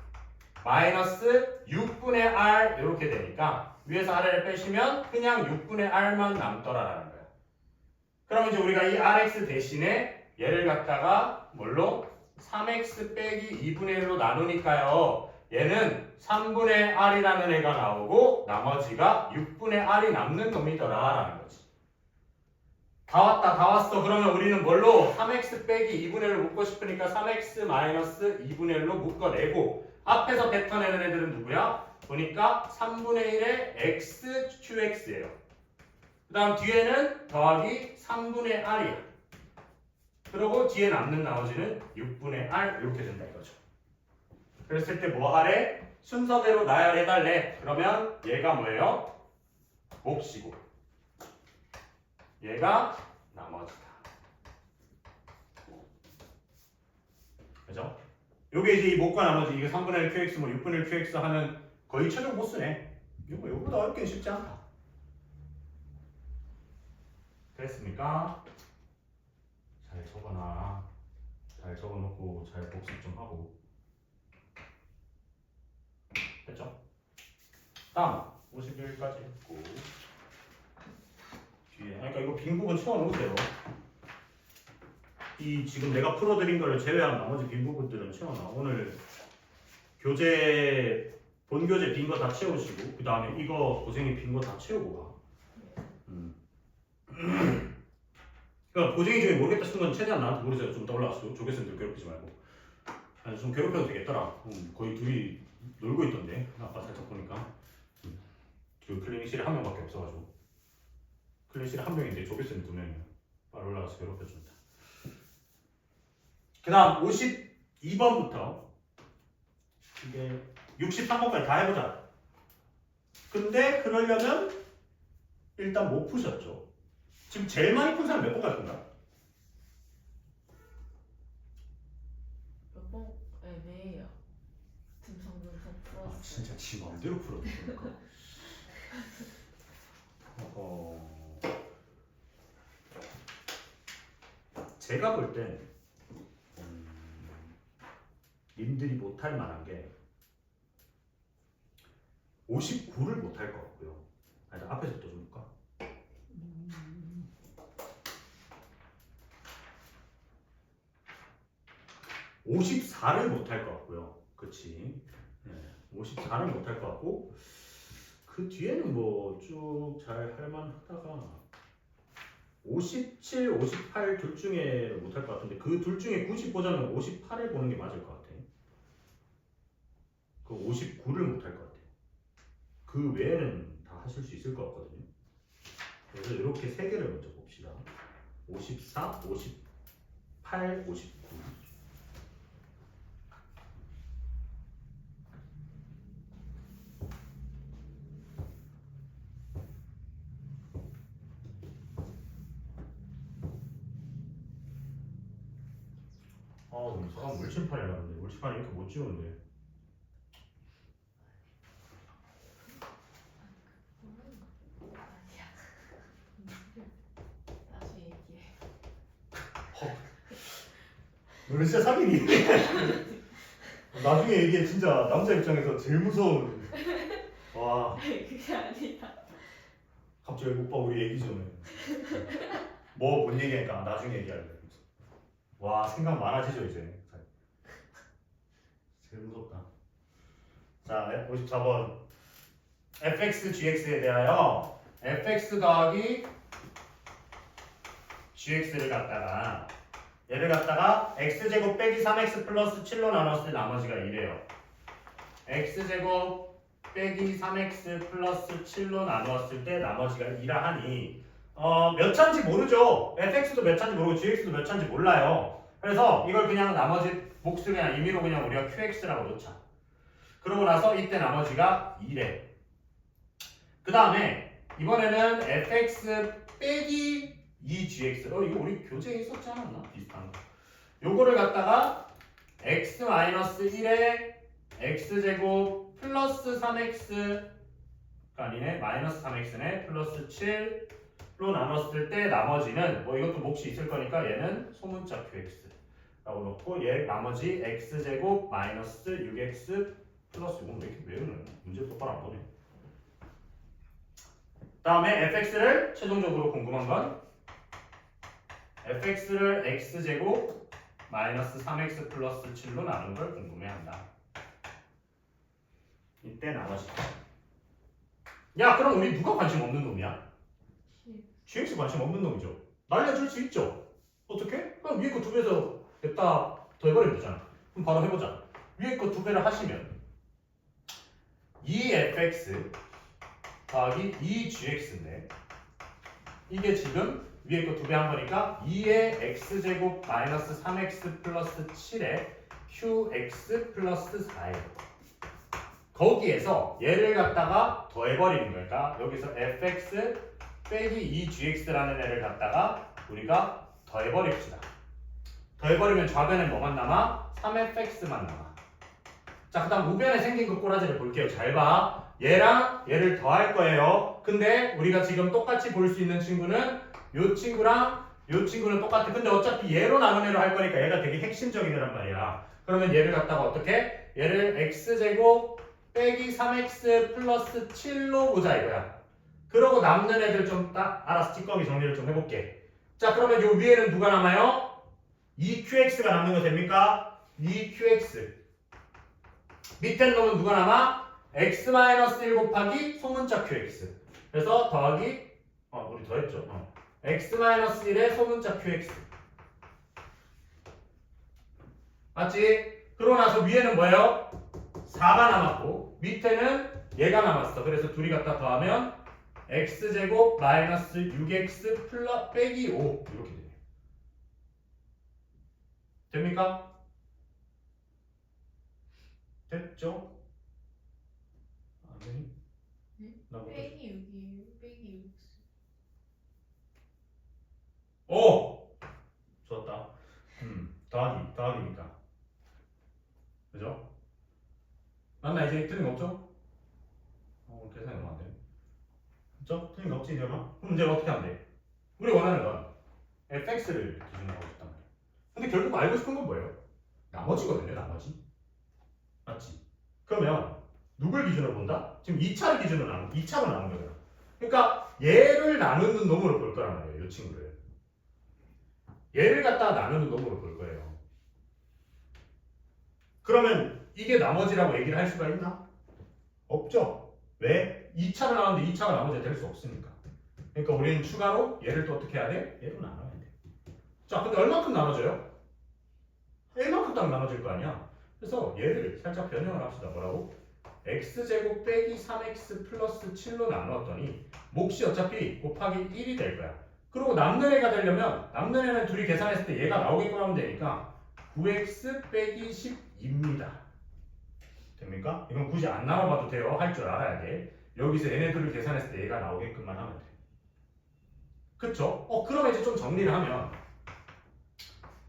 마이너스 6분의 r 이렇게 되니까 위에서 r을 빼시면 그냥 6분의 r만 남더라라는 거예요. 그럼 이제 우리가 이 rx 대신에 얘를 갖다가 뭘로? 3x 빼기 2분의 1로 나누니까요. 얘는 3분의 r이라는 애가 나오고 나머지가 6분의 r이 남는 놈이더라라는 거지. 다 왔다 다 왔어. 그러면 우리는 뭘로? 3x 빼기 2분의 1로 묶고 싶으니까 3x 마이너스 2분의 1로 묶어내고 앞에서 뱉어내는 애들은 누구야? 보니까 3분의 1의 x qx예요. 그 다음 뒤에는 더하기 3분의 r이야. 그리고 뒤에 남는 나머지는 6분의 r 이렇게 된다 이거죠. 그랬을 때 뭐 하래? 순서대로 나열해달래. 그러면 얘가 뭐예요? 몫이고 얘가 나머지다. 그죠? 요게 이제 이 몫과 나머지 이게 3분의 1 qx 뭐 6분의 1 qx 하는 거의 최종 보스네. 이거 요거보다 어렵긴 쉽지 않다. 됐습니까? 잘 적어놔. 잘 적어놓고 잘 복습 좀 하고. 됐죠? 다음 51까지 했고 뒤에 그러니까 이거 빈 부분 채워놓으세요. 이 지금 내가 풀어드린 거를 제외한 나머지 빈 부분들은 채워놔. 오늘 교재 본 교재 빈 거 다 채우시고 그 다음에 이거 고생이 빈 거 다 채우고 가. 그러니까 고생이 중에 모르겠다 싶은 건 최대한 나한테 모르세요. 좀 더 올라왔어. 조교생들 괴롭히지 말고. 아니 좀 괴롭혀도 되겠더라. 거의 둘이 놀고 있던데. 아까 살짝 보니까. 그 클리닉실에 한 명밖에 없어가지고. 클리닉실에 한 명인데 조교생 2명이야. 빨리 올라가서 괴롭혀준다. 그 다음 52번부터 이게 63번까지 다 해보자. 근데 그러려면 일단 못 푸셨죠. 지금 제일 많이 푼 사람 몇 번 갈 건가? 몇 번? 애매해요. 듬성듬성 풀었어요. 진짜 지 맘대로 풀어주니까. 제가 볼 땐 님들이 못할 만한 게 59를 못할 것 같고요. 아니, 앞에서 또 좀 볼까? 54를 못할 것 같고요. 그치? 네, 54를 못할 것 같고 그 뒤에는 뭐 쭉 잘 할만하다가 57, 58 둘 중에 못할 것 같은데 그 둘 중에 굳이 보자면 58을 보는 게 맞을 것 같아. 그 59를 못할 것 같아. 그 외에는 다 하실 수 있을 것 같거든요. 그래서 이렇게 세 개를 먼저 봅시다. 54, 58, 59. 물침판이 나는데 물침판이 이렇게 못 지우는데. 다시 얘기해. 너네 진짜 사귀니? 나중에 얘기해. 진짜 남자 입장에서 제일 무서운. 와. 그게 아니다. 갑자기 오빠 우리 얘기 좀 해. 뭐 뭔 얘기할까? 나중에 얘기할래. 와 생각 많아지죠 이제. 제일 무섭다. 자 54번 fx gx에 대하여 fx 더하기 gx를 갖다가 얘를 갖다가 x제곱 빼기 3x 플러스 7로 나눴을 때 나머지가 2래요. x제곱 빼기 3x 플러스 7로 나누었을 때 나머지가 2라 하니 몇 차인지 모르죠. fx도 몇 차인지 모르고 gx도 몇 차인지 몰라요. 그래서 이걸 그냥 나머지 몫을 그냥 임의로 그냥 우리가 qx라고 놓자. 그러고 나서 이때 나머지가 2래. 그 다음에 이번에는 fx 빼기 2gx. 이거 우리 교재에 있었지 않았나? 비슷한 거. 요거를 갖다가 x-1에 x제곱 플러스 3x 아니네 마이너스 3x네 플러스 7로 나눴을 때 나머지는 뭐 이것도 몫이 있을 거니까 얘는 소문자 qx 라고 놓고 얘 나머지 x제곱 마이너스 6x 플러스 이건 왜 이렇게 외우는 문제 똑바로 안 보네. 다음에 fx를 최종적으로 궁금한 건 fx를 x제곱 마이너스 3x 플러스 7로 나눈 걸 궁금해한다. 이때 나머지. 야 그럼 우리 누가 관심 없는 놈이야? gx 관심 없는 놈이죠. 날려줄 수 있죠. 어떻게? 그럼 위에 거 2배에서 냅다 더해버리면 되잖아. 그럼 바로 해보자. 위에 거 2배를 하시면 2fx 더하기 2gx인데 이게 지금 위에 거 2배 한 거니까 2의 x제곱 마이너스 3x 플러스 7의 qx 플러스 4예요. 거기에서 얘를 갖다가 더해버리는 거니까 여기서 fx 빼기 2gx라는 애를 갖다가 우리가 더해버립시다. 더해버리면 좌변에 뭐만 남아? 3fx만 남아. 자, 그 다음 우변에 생긴 그 꼬라지를 볼게요. 잘 봐. 얘랑 얘를 더할 거예요. 근데 우리가 지금 똑같이 볼 수 있는 친구는 요 친구랑 요 친구는 똑같아. 근데 어차피 얘로 나눈 애로 할 거니까 얘가 되게 핵심적인 애란 말이야. 그러면 얘를 갖다가 어떻게? 얘를 x제곱 빼기 3x 플러스 7로 보자 이거야. 그러고 남는 애들 좀 딱 알아서 찌꺼기 정리를 좀 해볼게. 자, 그러면 요 위에는 누가 남아요? 2qx가 남는 거 됩니까? 2qx. 밑에 놈은 누가 남아? x-1 곱하기 소문자 qx. 그래서 더하기 우리 더했죠. x-1의 소문자 qx. 맞지? 그러고 나서 위에는 뭐예요? 4가 남았고 밑에는 얘가 남았어. 그래서 둘이 갖다 더하면 x제곱 마이너스 6x 플러스 빼기 5 이렇게 되네. 됩니까? 됐죠? 아니. 네? 나 뭐- 빼기 6이에요. 빼기 6. 오! 좋았다. 더하기니까. 그죠? 맞나? 이제 틀린 거 없죠? 계산이 너무 안 되네. 그죠? 틀린 거 없지, 이제 그럼 이제 어떻게 하면 돼? 우리 원하는 건 fx를 기준으로 하고 싶단 말이야. 근데 결국 알고 싶은 건 뭐예요? 나머지거든요, 나머지. 맞지? 그러면 누굴 기준으로 본다? 지금 2차를 기준으로 2차로 나눈 거잖아. 그러니까 얘를 나누는 놈으로 볼 거란 말이에요, 이 친구를. 얘를 갖다가 나누는 놈으로 볼 거예요. 그러면 이게 나머지라고 얘기를 할 수가 있나? 없죠. 왜? 2차로 나왔는데 2차가 나머지가 될 수 없으니까. 그러니까 우리는 추가로 얘를 또 어떻게 해야 돼? 얘로 나눠야 돼. 자, 근데 얼마큼 나눠져요? 1만큼 딱 나눠질 거 아니야? 그래서 얘를 살짝 변형을 합시다. 뭐라고? x제곱 빼기 3x 플러스 7로 나누었더니 몫이 어차피 곱하기 1이 될 거야. 그리고 남는 애가 되려면 남는 애는 둘이 계산했을 때 얘가 나오게끔 하면 되니까 9x 빼기 12입니다. 됩니까? 이건 굳이 안 나눠봐도 돼요. 할 줄 알아야 돼. 여기서 얘네들을 계산했을 때 얘가 나오게끔만 하면 돼. 그쵸? 그러면 이제 좀 정리를 하면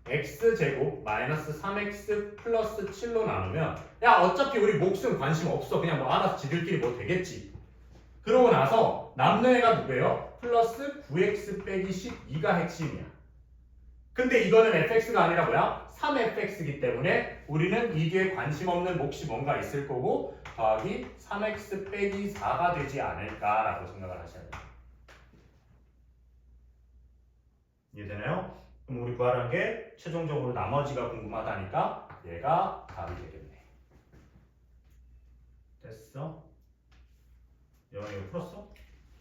x제곱 마이너스 3x 플러스 7로 나누면 야 어차피 우리 몫은 관심 없어. 그냥 뭐 알아서 지들끼리 뭐 되겠지. 그러고 나서 남는 애가 누구예요? 플러스 9x 빼기 12가 핵심이야. 근데 이거는 fx가 아니라 뭐야? 3fx이기 때문에 우리는 이 뒤에 관심 없는 몫이 뭔가 있을 거고 더하기 3x 빼기 4가 되지 않을까라고 생각을 하셔야 돼요. 이해되나요? 그럼 우리 구하라는 게 최종적으로 나머지가 궁금하다니까 얘가 답이 되겠네. 됐어? 영화 이거 풀었어?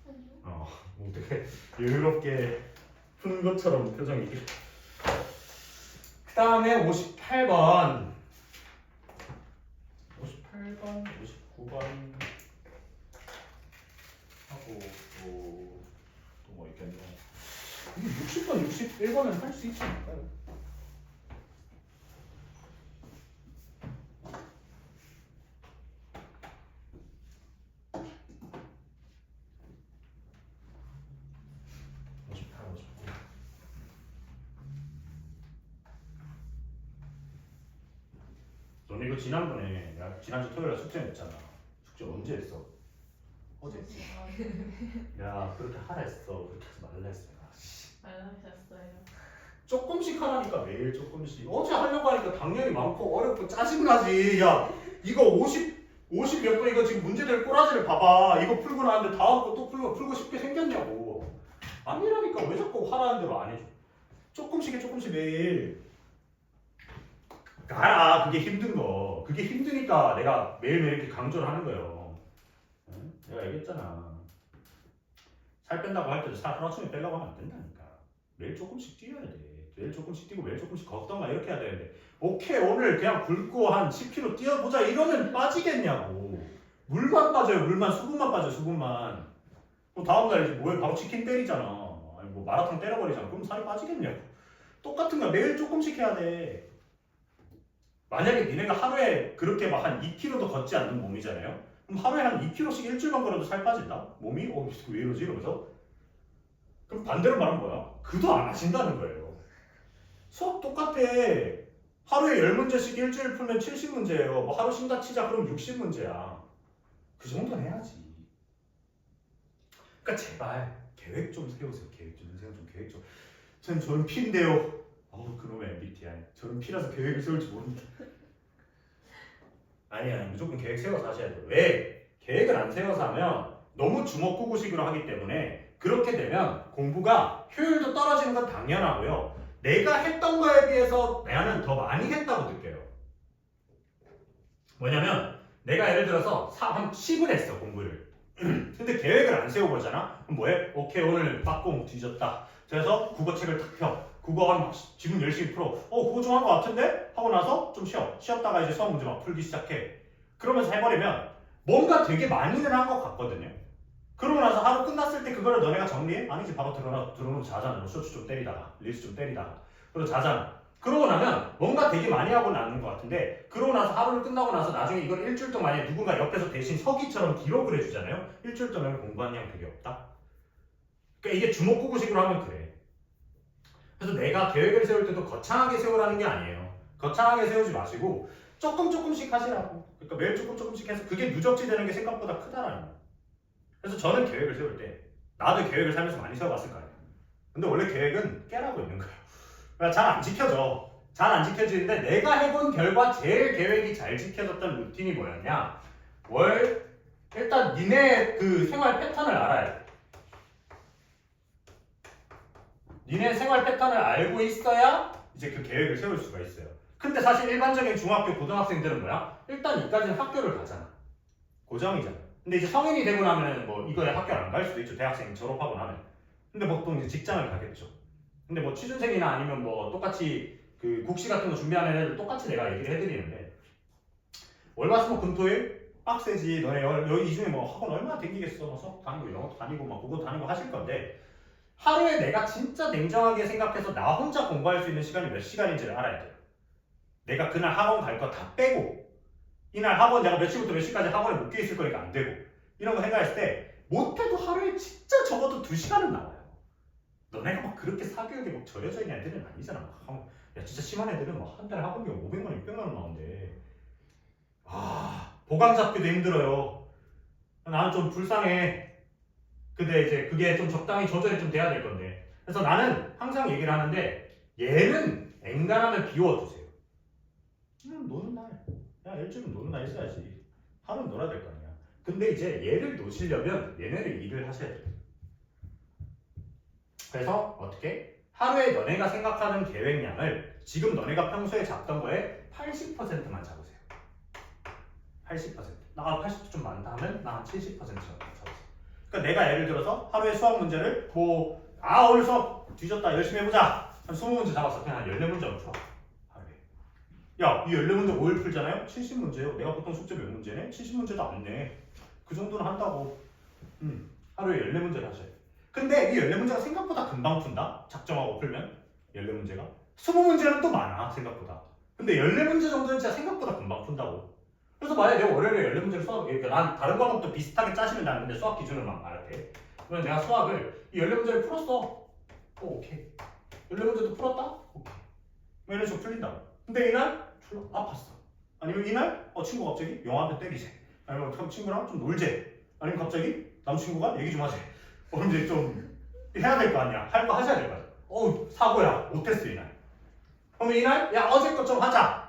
아니요. 어떻게 여유롭게 푸는 것처럼 표정이. 그 다음에 58번 59번 하고 또 뭐 있겠노. 이게 60번, 61번은 할 수 있지 않을까요? 이거 지난번에 내가 지난주 토요일에 숙제 냈잖아. 숙제 언제 했어? 어제 했지. 야 그렇게 하라 했어. 그렇게 하지 말라 했어. 내가. 말라하셨어요. 조금씩 하라니까 매일 조금씩. 어제 하려고 하니까 당연히 많고 어렵고 짜증나지. 야 이거 50 몇 번 이거 지금 문제될 꼬라지를 봐봐. 이거 풀고 나는데 다음 거 또 풀고 쉽게 생겼냐고. 아니라니까 왜 자꾸 하라는 대로 안 해줘. 조금씩 매일. 알아 그게 힘든 거. 그게 힘드니까 내가 매일매일 이렇게 강조를 하는 거예요. 응? 내가 얘기했잖아. 살 뺀다고 할 때도 살 하루아침에 빼려고 하면 안 된다니까. 매일 조금씩 뛰어야 돼. 매일 조금씩 뛰고 매일 조금씩 걷던가 이렇게 해야 되는데 오케이 오늘 그냥 굶고 한 10km 뛰어보자 이러면 빠지겠냐고. 물만 빠져요. 물만. 수분만 빠져 수분만. 뭐 다음날 이제 뭐해 바로 치킨 때리잖아. 아니 뭐 마라탕 때려버리잖아. 그럼 살이 빠지겠냐고. 똑같은 거야. 매일 조금씩 해야 돼. 만약에 니네가 하루에 그렇게 막 한 2km도 걷지 않는 몸이잖아요. 그럼 하루에 한 2km씩 일주일만 걸어도 살 빠진다? 몸이? 왜 이러지? 이러면서 그럼 반대로 말하면 뭐야? 그도 안 하신다는 거예요. 수업 똑같아. 하루에 10문제씩 일주일 풀면 70문제예요. 뭐 하루 쉰다 치자 그럼 60문제야. 그 정도는 해야지. 그러니까 제발 계획 좀 세우세요. 계획 좀 인생 좀 계획 좀. 저는 P인데요. 어우 그놈의 MBTI. 저는 P라서 계획을 세울지 모른다. 아니 무조건 계획 세워서 하셔야 돼요. 왜? 계획을 안 세워서 하면 너무 주먹구구식으로 하기 때문에 그렇게 되면 공부가 효율도 떨어지는 건 당연하고요. 내가 했던 거에 비해서 나는 더 많이 했다고 느껴요. 뭐냐면 내가 예를 들어서 한 10을 했어 공부를. 근데 계획을 안 세워보잖아. 그럼 뭐해? 오케이 오늘 빡공 뒤졌다. 그래서 국어책을 탁 펴. 국어 한 지금 열심히 풀어. 그거 좀 한 거 같은데? 하고 나서 좀 쉬었다가 이제 수학 문제 막 풀기 시작해. 그러면서 해버리면 뭔가 되게 많이는 한 것 같거든요. 그러고 나서 하루 끝났을 때 그거를 너네가 정리해? 아니지 바로 들어놓고 자잖아. 쇼츠 좀 때리다가 릴스 좀 때리다가 그리고 자잖아. 그러고 나면 뭔가 되게 많이 하고 나는 것 같은데 그러고 나서 하루를 끝나고 나서 나중에 이걸 일주일 동안에 누군가 옆에서 대신 서기처럼 기록을 해주잖아요. 일주일 동안 공부한 양 되게 없다. 그러니까 이게 주먹구구식으로 하면 그래. 그래서 내가 계획을 세울 때도 거창하게 세우라는 게 아니에요. 거창하게 세우지 마시고 조금씩 하시라고. 그러니까 매일 조금씩 해서 그게 누적지 되는 게 생각보다 크다라는 거예요. 그래서 저는 계획을 세울 때 나도 계획을 살면서 많이 세워봤을 거예요. 근데 원래 계획은 깨라고 있는 거예요. 그러니까 잘 안 지켜져. 잘 안 지켜지는데 내가 해본 결과 제일 계획이 잘 지켜졌던 루틴이 뭐였냐? 일단 니네 그 생활 패턴을 알아야 돼. 니네 생활 패턴을 알고 있어야 이제 그 계획을 세울 수가 있어요. 근데 사실 일반적인 중학교 고등학생들은 뭐야? 일단 이까지는 학교를 가잖아. 고정이잖아. 근데 이제 성인이 되고 나면 뭐 이거에 학교를 안 갈 수도 있죠. 대학생 졸업하고 나면. 근데 보통 이제 직장을 가겠죠. 근데 뭐 취준생이나 아니면 뭐 똑같이 그 국시 같은 거 준비하는 애들 똑같이 내가 얘기를 해드리는데 월화수목금토일 빡세지. 너네 여기 이 중에 뭐 학원 얼마나 댕기겠어. 뭐 수학 다니고 영어도 다니고 막 국어도 다니고 하실 건데 하루에 내가 진짜 냉정하게 생각해서 나 혼자 공부할 수 있는 시간이 몇 시간인지를 알아야 돼요. 내가 그날 학원 갈 거 다 빼고 이날 학원 내가 몇 시부터 몇 시까지 학원에 묶여 있을 거니까 안 되고 이런 거 생각했을 때 못해도 하루에 진짜 적어도 2시간은 나와요. 너네가 막 그렇게 사교육에 막 절여져 있는 애들은 아니잖아. 야 진짜 심한 애들은 막 한 달에 학원비 500만 원, 600만 원 나오는데 보강 잡기도 힘들어요. 나는 좀 불쌍해. 근데 이제 그게 좀 적당히 조절이 좀 돼야 될 건데 그래서 나는 항상 얘기를 하는데 얘는 엔간하면 비워두세요. 노는 날. 야 일주일은 노는 날 있어야지. 하루는 놀아야 될 거 아니야. 근데 이제 얘를 놓으시려면 얘네를 일을 하셔야 돼요. 그래서 어떻게? 하루에 너네가 생각하는 계획량을 지금 너네가 평소에 잡던 거에 80%만 잡으세요. 80%. 나 80% 좀 많다 하면 나 한 70% 잡으세요. 그러니까 내가 예를 들어서 하루에 수학 문제를 오늘 수업 뒤졌다 열심히 해보자. 한 20문제 잡았어. 그냥 한 14문제만 풀어. 하루에. 야, 이 14문제 5일 풀잖아요? 70문제예요. 내가 보통 숙제 몇 문제네? 70문제도 안 내. 그 정도는 한다고. 하루에 14문제를 하셔야 돼. 근데 이 14문제가 생각보다 금방 푼다? 작정하고 풀면 14문제가 20문제는 또 많아 생각보다. 근데 14문제 정도는 진짜 생각보다 금방 푼다고. 그래서 만약에 내가 월요일에 14문제를 그러니까 난 다른 과목도 비슷하게 짜시면 나는데 수학 기준을 막 말할게. 그러면 내가 수학을 이 14문제를 풀었어. 오케이. 14문제도 풀었다? 오케이. 뭐 이런 식으로 풀린다고. 근데 이날 아팠어. 아니면 이날 친구가 갑자기 영화한테 때리재. 아니면 친구랑 좀 놀재. 아니면 갑자기 남친구가 얘기 좀 하재. 그럼 이제 좀 해야 될 거 아니야. 할 거 하셔야 될 거 아니야. 사고야. 못했어 이날. 그러면 이날 야 어제 것 좀 하자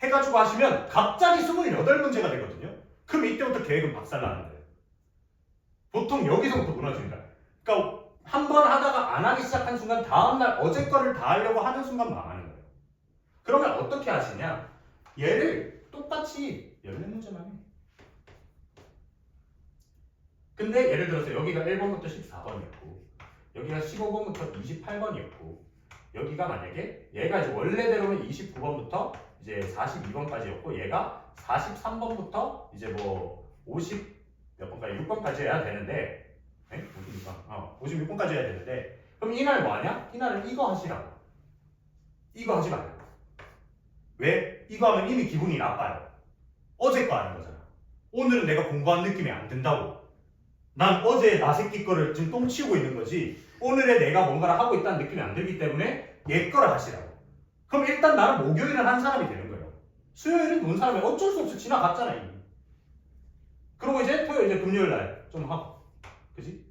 해가지고 하시면 갑자기 28문제가 되거든요. 그럼 이때부터 계획은 박살나는 거예요. 보통 여기서부터 무너지는 거예요. 그러니까 한 번 하다가 안 하기 시작한 순간 다음날 어제 거를 다 하려고 하는 순간 망하는 거예요. 그러면 어떻게 하시냐? 얘를 똑같이 14문제만 해. 근데 예를 들어서 여기가 1번부터 14번이었고 여기가 15번부터 28번이었고 여기가 만약에 얘가 이제 원래대로는 29번부터 이제 42번까지였고 얘가 43번부터 이제 뭐 50 몇 번까지 6번까지 해야 되는데 56번까지 해야 되는데 그럼 이날 뭐 하냐? 이날은 이거 하시라고. 이거 하지 말고. 왜? 이거 하면 이미 기분이 나빠요. 어제 거 하는 거잖아. 오늘은 내가 공부한 느낌이 안 든다고. 난 어제 나 새끼 거를 지금 똥치우고 있는 거지 오늘에 내가 뭔가를 하고 있다는 느낌이 안 들기 때문에 얘 거를 하시라고. 그럼 일단 나는 목요일은 한 사람이 되는 거예요. 수요일은 논 사람이 어쩔 수 없이 지나갔잖아 이미. 그리고 이제 토요일 이제 금요일 날 좀 하고 그지?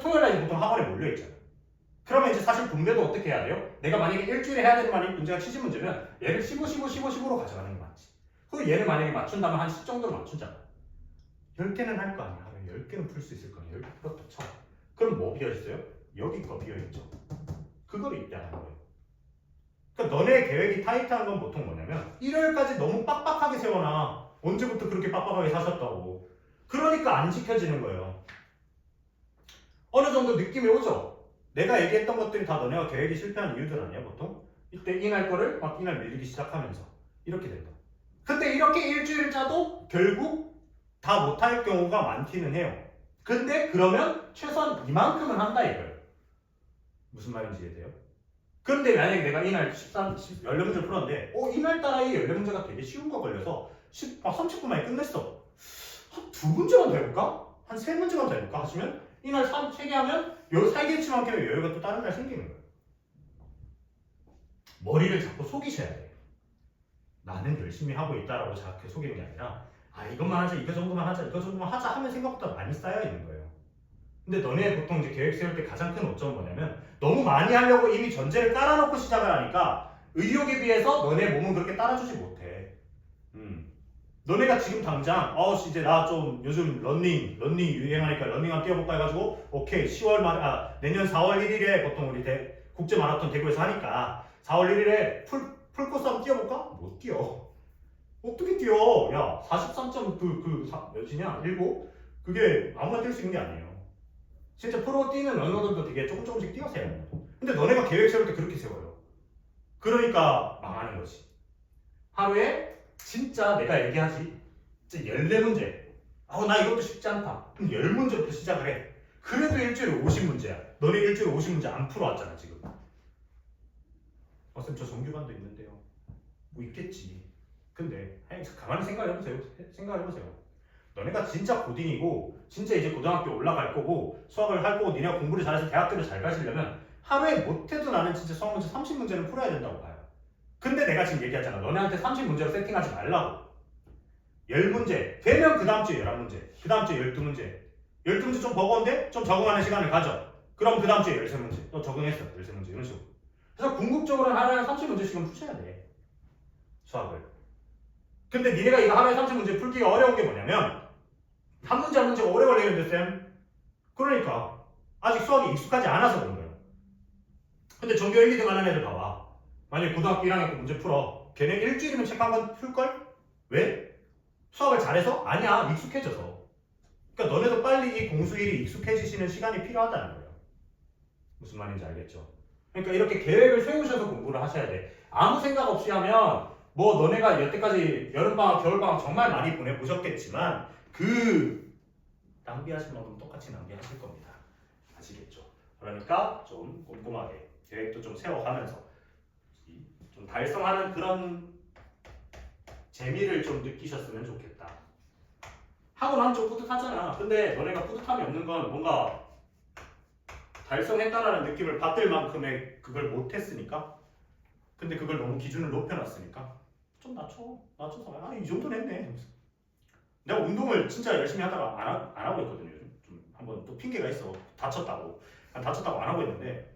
토요일 날 이제 보통 학원에 몰려있잖아. 그러면 이제 사실 분배도 어떻게 해야 돼요? 내가 만약에 일주일에 해야 되는 문제가 70문제면 얘를 15, 15, 15, 15로 가져가는 게 맞지. 그리고 얘를 만약에 맞춘다면 한 10 정도로 맞춘잖아. 10개는 할 거 아니야. 10개는 풀 수 있을 거 아니야. 10개부터 쳐. 그럼 뭐 비어있어요? 여기 거 비어있죠. 그거를 이때 하는 거예요. 그러니까 너네 계획이 타이트한 건 보통 뭐냐면 일요일까지 너무 빡빡하게 세워놔. 언제부터 그렇게 빡빡하게 사셨다고. 그러니까 안 지켜지는 거예요. 어느 정도 느낌이 오죠? 내가 얘기했던 것들이 다 너네가 계획이 실패한 이유들 아니야 보통? 이때 이날 거를 막 이날 밀리기 시작하면서 이렇게 된다. 근데 이렇게 일주일 짜도 결국 다 못할 경우가 많기는 해요. 근데 그러면 최소한 이만큼은 한다 이거예요. 무슨 말인지 이해돼요? 그런데 만약에 내가 이날 14문제 풀었는데 이날따라 이 14문제가 되게 쉬운 거 걸려서 30분 만에 끝냈어. 한 2문제만 더 해볼까? 한 3문제만 더 해볼까? 하시면 이날 3개 하면 요 3개치만큼의 여유가 또 다른 날 생기는 거예요. 머리를 자꾸 속이셔야 돼요. 나는 열심히 하고 있다라고 자꾸 속이는 게 아니라 이것만 하자, 이거 정도만 하자, 이거 정도만 하자 하면 생각보다 많이 쌓여 있는 거예요. 근데 너네 보통 이제 계획 세울 때 가장 큰 오점은 뭐냐면 너무 많이 하려고 이미 전제를 깔아놓고 시작을 하니까 의욕에 비해서 너네 몸은 그렇게 따라주지 못해. 너네가 지금 당장 이제 나 좀 요즘 러닝 유행하니까 러닝 한번 뛰어볼까 해가지고 오케이 10월 내년 4월 1일에 보통 우리 국제 마라톤 대구에서 하니까 4월 1일에 풀코스 한번 뛰어볼까? 못 뛰어. 어떻게 뛰어? 야 43점 몇이냐? 7? 그게 아무나 뛸 수 있는 게 아니에요. 진짜 프로 뛰는 러너들도 되게 조금씩 뛰어세요. 근데 너네가 계획 세울 때 그렇게 세워요. 그러니까 망하는 거지. 하루에 진짜 내가 얘기하지 진짜 14문제 나 이것도 쉽지 않다. 그럼 10문제부터 시작을 해. 그래도 일주일에 50문제야. 너네 일주일에 50문제 안 풀어왔잖아 지금. 쌤 저 정규반도 있는데요. 뭐 있겠지. 근데 가만히 생각해보세요. 너네가 진짜 고딩이고 진짜 이제 고등학교 올라갈 거고 수학을 할 거고 니네가 공부를 잘해서 대학교를 잘 가시려면 하루에 못해도 나는 진짜 수학 문제 30문제는 풀어야 된다고 봐요. 근데 내가 지금 얘기하잖아. 너네한테 30문제로 세팅하지 말라고. 10문제 되면 그 다음 주에 11문제 그 다음 주에 12문제 12문제 좀 버거운데 좀 적응하는 시간을 가져. 그럼 그 다음 주에 13문제 또 적응했어. 13문제 이런 식으로. 그래서 궁극적으로는 하루에 30문제씩은 푸셔야 돼. 수학을. 근데 니네가 이거 하루에 30문제 풀기가 어려운 게 뭐냐면 한 문제 한 문제가 오래 걸리는데 쌤. 그러니까 아직 수학이 익숙하지 않아서 그런 거예요. 근데 전교 1, 2등 하는 애들 봐봐. 만약에 고등학교 1학년 때 문제 풀어. 걔네 일주일이면 책 한 권 풀걸? 왜? 수학을 잘해서? 아니야. 익숙해져서. 그러니까 너네도 빨리 이 공수일이 익숙해지시는 시간이 필요하다는 거예요. 무슨 말인지 알겠죠? 그러니까 이렇게 계획을 세우셔서 공부를 하셔야 돼. 아무 생각 없이 하면 뭐 너네가 여태까지 여름방학, 겨울방학 정말 많이 보내보셨겠지만 낭비하실 만큼 똑같이 낭비하실 겁니다. 아시겠죠? 그러니까 좀 꼼꼼하게 계획도 좀 세워가면서 좀 달성하는 그런 재미를 좀 느끼셨으면 좋겠다. 하고 나면 좀 뿌듯하잖아. 근데 너네가 뿌듯함이 없는 건 뭔가 달성했다라는 느낌을 받을 만큼의 그걸 못했으니까. 근데 그걸 너무 기준을 높여놨으니까 좀 낮춰서 이 정도는 했네. 내가 운동을 진짜 열심히 하다가 안 하고 있거든요. 좀 한번 또 핑계가 있어. 다쳤다고 안 하고 있는데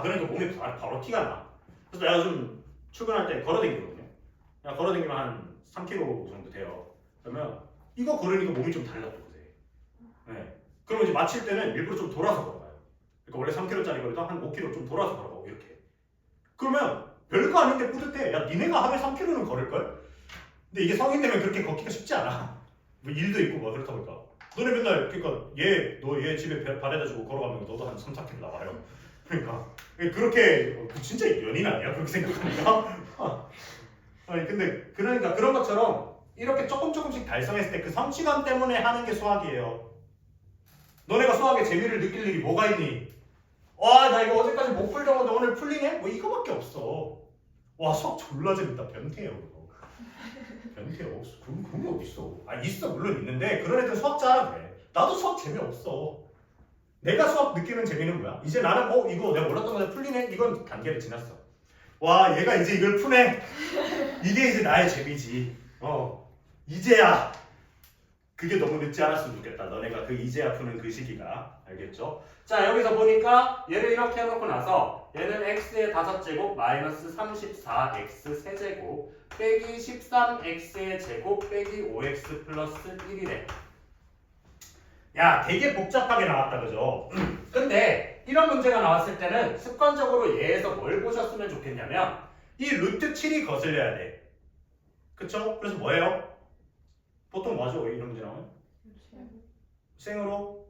그러니까 몸이 바로 티가 나. 그래서 내가 좀 출근할 때 걸어다니거든요. 그냥 걸어다니면 한 3km 정도 돼요. 그러면 이거 걸으니까 몸이 좀 달라 또 그새. 네. 그러면 이제 마칠 때는 일부러 좀 돌아서 걸어가요. 그러니까 원래 3km짜리 거리도 한 5km 좀 돌아서 걸어가고 이렇게. 그러면 별거 아닌데 뿌듯해. 야 니네가 하루에 3km는 걸을걸? 근데 이게 성인 되면 그렇게 걷기가 쉽지 않아. 뭐 일도 있고 뭐 그렇다 보니까. 너네 맨날 그러니까 얘 집에 바래다 주고 걸어가면 너도 한 3, 4km 나와요. 그러니까 그렇게 진짜 연인 아니야? 그렇게 생각하니까. 아니 근데 그러니까 그런 것처럼 이렇게 조금씩 달성했을 때 그 성취감 때문에 하는 게 수학이에요. 너네가 수학에 재미를 느낄 일이 뭐가 있니? 와 나 이거 어제까지 못 풀던 건데 오늘 풀리네? 뭐 이거밖에 없어. 와 수학 졸라 재밌다. 변태예요 그거. 변태요. 없어. 그런 게 어딨어. 있어 물론 있는데 그런 애들은 수학 잘하네. 나도 수학 재미없어. 내가 수학 느끼는 재미는 뭐야? 이제 나는 이거 내가 몰랐던 건데 풀리네? 이건 단계를 지났어. 와 얘가 이제 이걸 푸네. 이게 이제 나의 재미지. 이제야. 그게 너무 늦지 않았으면 좋겠다. 너네가 그 이제야 푸는 그 시기가. 알겠죠? 자 여기서 보니까 얘를 이렇게 해놓고 나서 얘는 x의 5제곱 마이너스 34x 세제곱 빼기 13x의 제곱 빼기 5x 플러스 1이래. 야 되게 복잡하게 나왔다 그죠? 근데 이런 문제가 나왔을 때는 습관적으로 얘에서 뭘 보셨으면 좋겠냐면 이 루트 7이 거슬려야 돼. 그쵸? 그래서 뭐예요? 보통 뭐죠? 이런 문제 나오면? 생으로?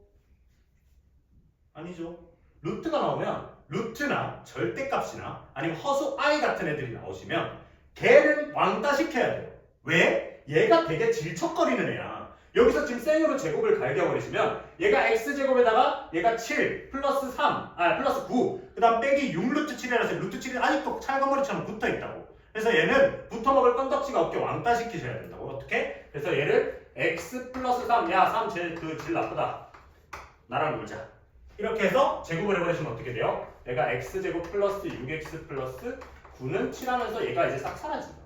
아니죠. 루트가 나오면 루트나 절대값이나 아니면 허수 i 같은 애들이 나오시면 걔를 왕따 시켜야 돼요. 왜? 얘가 되게 질척거리는 애야. 여기서 지금 생으로 제곱을 갈겨버리시면 얘가 x제곱에다가 얘가 7 플러스 3 플러스 9 그 다음 빼기 6루트 7이라서 루트 7이 아직도 찰거머리처럼 붙어있다고. 그래서 얘는 붙어먹을 건덕지가 없게 왕따 시키셔야 된다고. 어떻게? 그래서 얘를 x 플러스 3 야 3 질 나쁘다. 나랑 놀자. 이렇게 해서 제곱을 해버리시면 어떻게 돼요? 얘가 x제곱 플러스 6x 플러스 9는 7하면서 얘가 이제 싹 사라진다.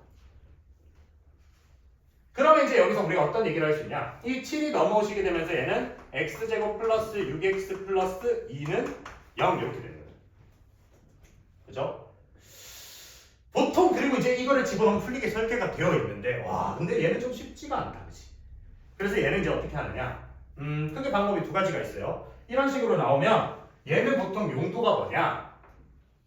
그러면 이제 여기서 우리가 어떤 얘기를 할 수 있냐? 이 7이 넘어오시게 되면서 얘는 x제곱 플러스 6x 플러스 2는 0 이렇게 되는 거죠. 그죠? 보통 그리고 이제 이거를 집어넣으면 풀리게 설계가 되어 있는데 와 근데 얘는 좀 쉽지가 않다. 그치? 그래서 얘는 이제 어떻게 하느냐? 크게 방법이 두 가지가 있어요. 이런 식으로 나오면 얘는 보통 용도가 뭐냐?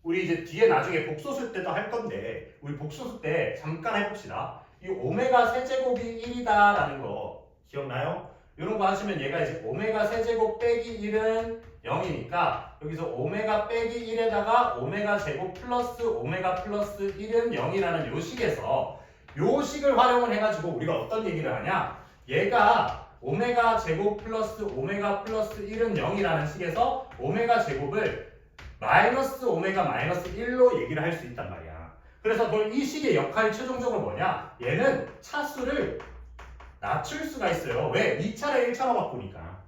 우리 이제 뒤에 나중에 복소수 때도 할 건데 우리 복소수 때 잠깐 해봅시다. 이 오메가 세제곱이 1이다라는 거 기억나요? 이런 거 하시면 얘가 이제 오메가 세제곱 빼기 1은 0이니까 여기서 오메가 빼기 1에다가 오메가 제곱 플러스 오메가 플러스 1은 0이라는 요 식에서 요 식을 활용을 해가지고 우리가 어떤 얘기를 하냐? 얘가 오메가 제곱 플러스 오메가 플러스 1은 0이라는 식에서 오메가 제곱을 마이너스 오메가 마이너스 1로 얘기를 할 수 있단 말이야. 그래서 이 식의 역할이 최종적으로 뭐냐? 얘는 차수를 낮출 수가 있어요. 왜? 2차를 1차로 바꾸니까.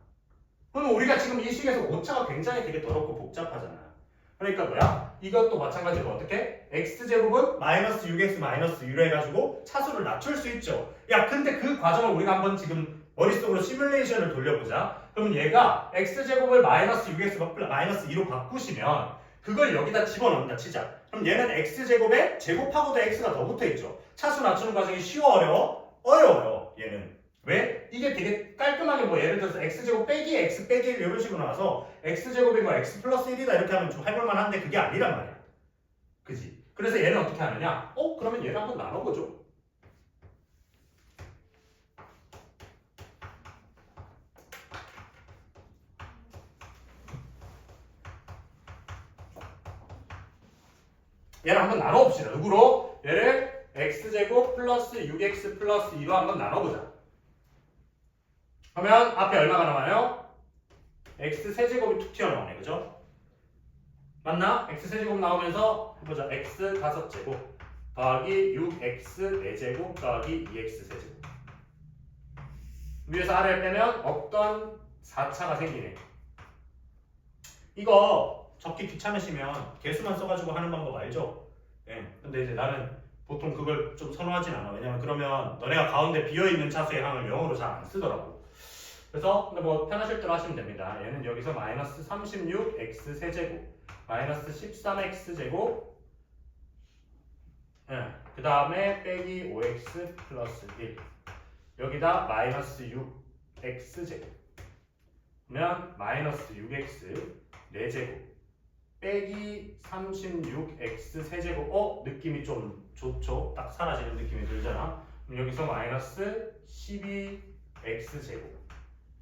그럼 우리가 지금 이 식에서 5차가 굉장히 되게 더럽고 복잡하잖아. 그러니까 뭐야? 이것도 마찬가지로 어떻게? x제곱은 마이너스 6x 마이너스 1로 해가지고 차수를 낮출 수 있죠. 야 근데 그 과정을 우리가 한번 지금 머릿속으로 시뮬레이션을 돌려보자. 그러면 얘가 x제곱을 마이너스 6x 마이너스 2로 바꾸시면 그걸 여기다 집어넣는다 치자. 그럼 얘는 x제곱에 제곱하고도 x가 더 붙어있죠. 차수 낮추는 과정이 쉬워 어려워? 어려워요. 얘는. 왜? 이게 되게 깔끔하게 뭐 예를 들어서 x제곱 빼기 x 빼기 1 이런 식으로 나와서 x제곱이 뭐 x 플러스 1이다 이렇게 하면 좀 해볼만 한데 그게 아니란 말이야. 그지? 그래서 얘는 어떻게 하느냐? 그러면 얘를 한번 나눠보죠. 얘를 한번 나눠봅시다. 누구로? 얘를 x제곱 플러스 6x 플러스 2로 한번 나눠보자. 그러면 앞에 얼마가 나와요? x 세제곱이 툭 튀어나오네. 그죠? 맞나? x 세제곱 나오면서 해보자. x 5제곱 더하기 6x 4제곱 더하기 2x 세제곱. 위에서 아래를 빼면 없던 4차가 생기네. 이거 적기 귀찮으시면 개수만 써가지고 하는 방법 알죠? 네. 근데 이제 나는 보통 그걸 좀 선호하진 않아. 왜냐면 그러면 너네가 가운데 비어있는 차수의 항을 영어로 잘 안 쓰더라고. 그래서 근데 뭐 편하실 대로 하시면 됩니다. 얘는 여기서 마이너스 36x 세제곱 마이너스 13x 제곱 그 다음에 빼기 5x 플러스 1 여기다 마이너스 6x 제곱 그러면 마이너스 6x 4제곱 빼기 36x 세제곱 느낌이 좀 좋죠? 딱 사라지는 느낌이 들잖아. 그럼 여기서 마이너스 12x 제곱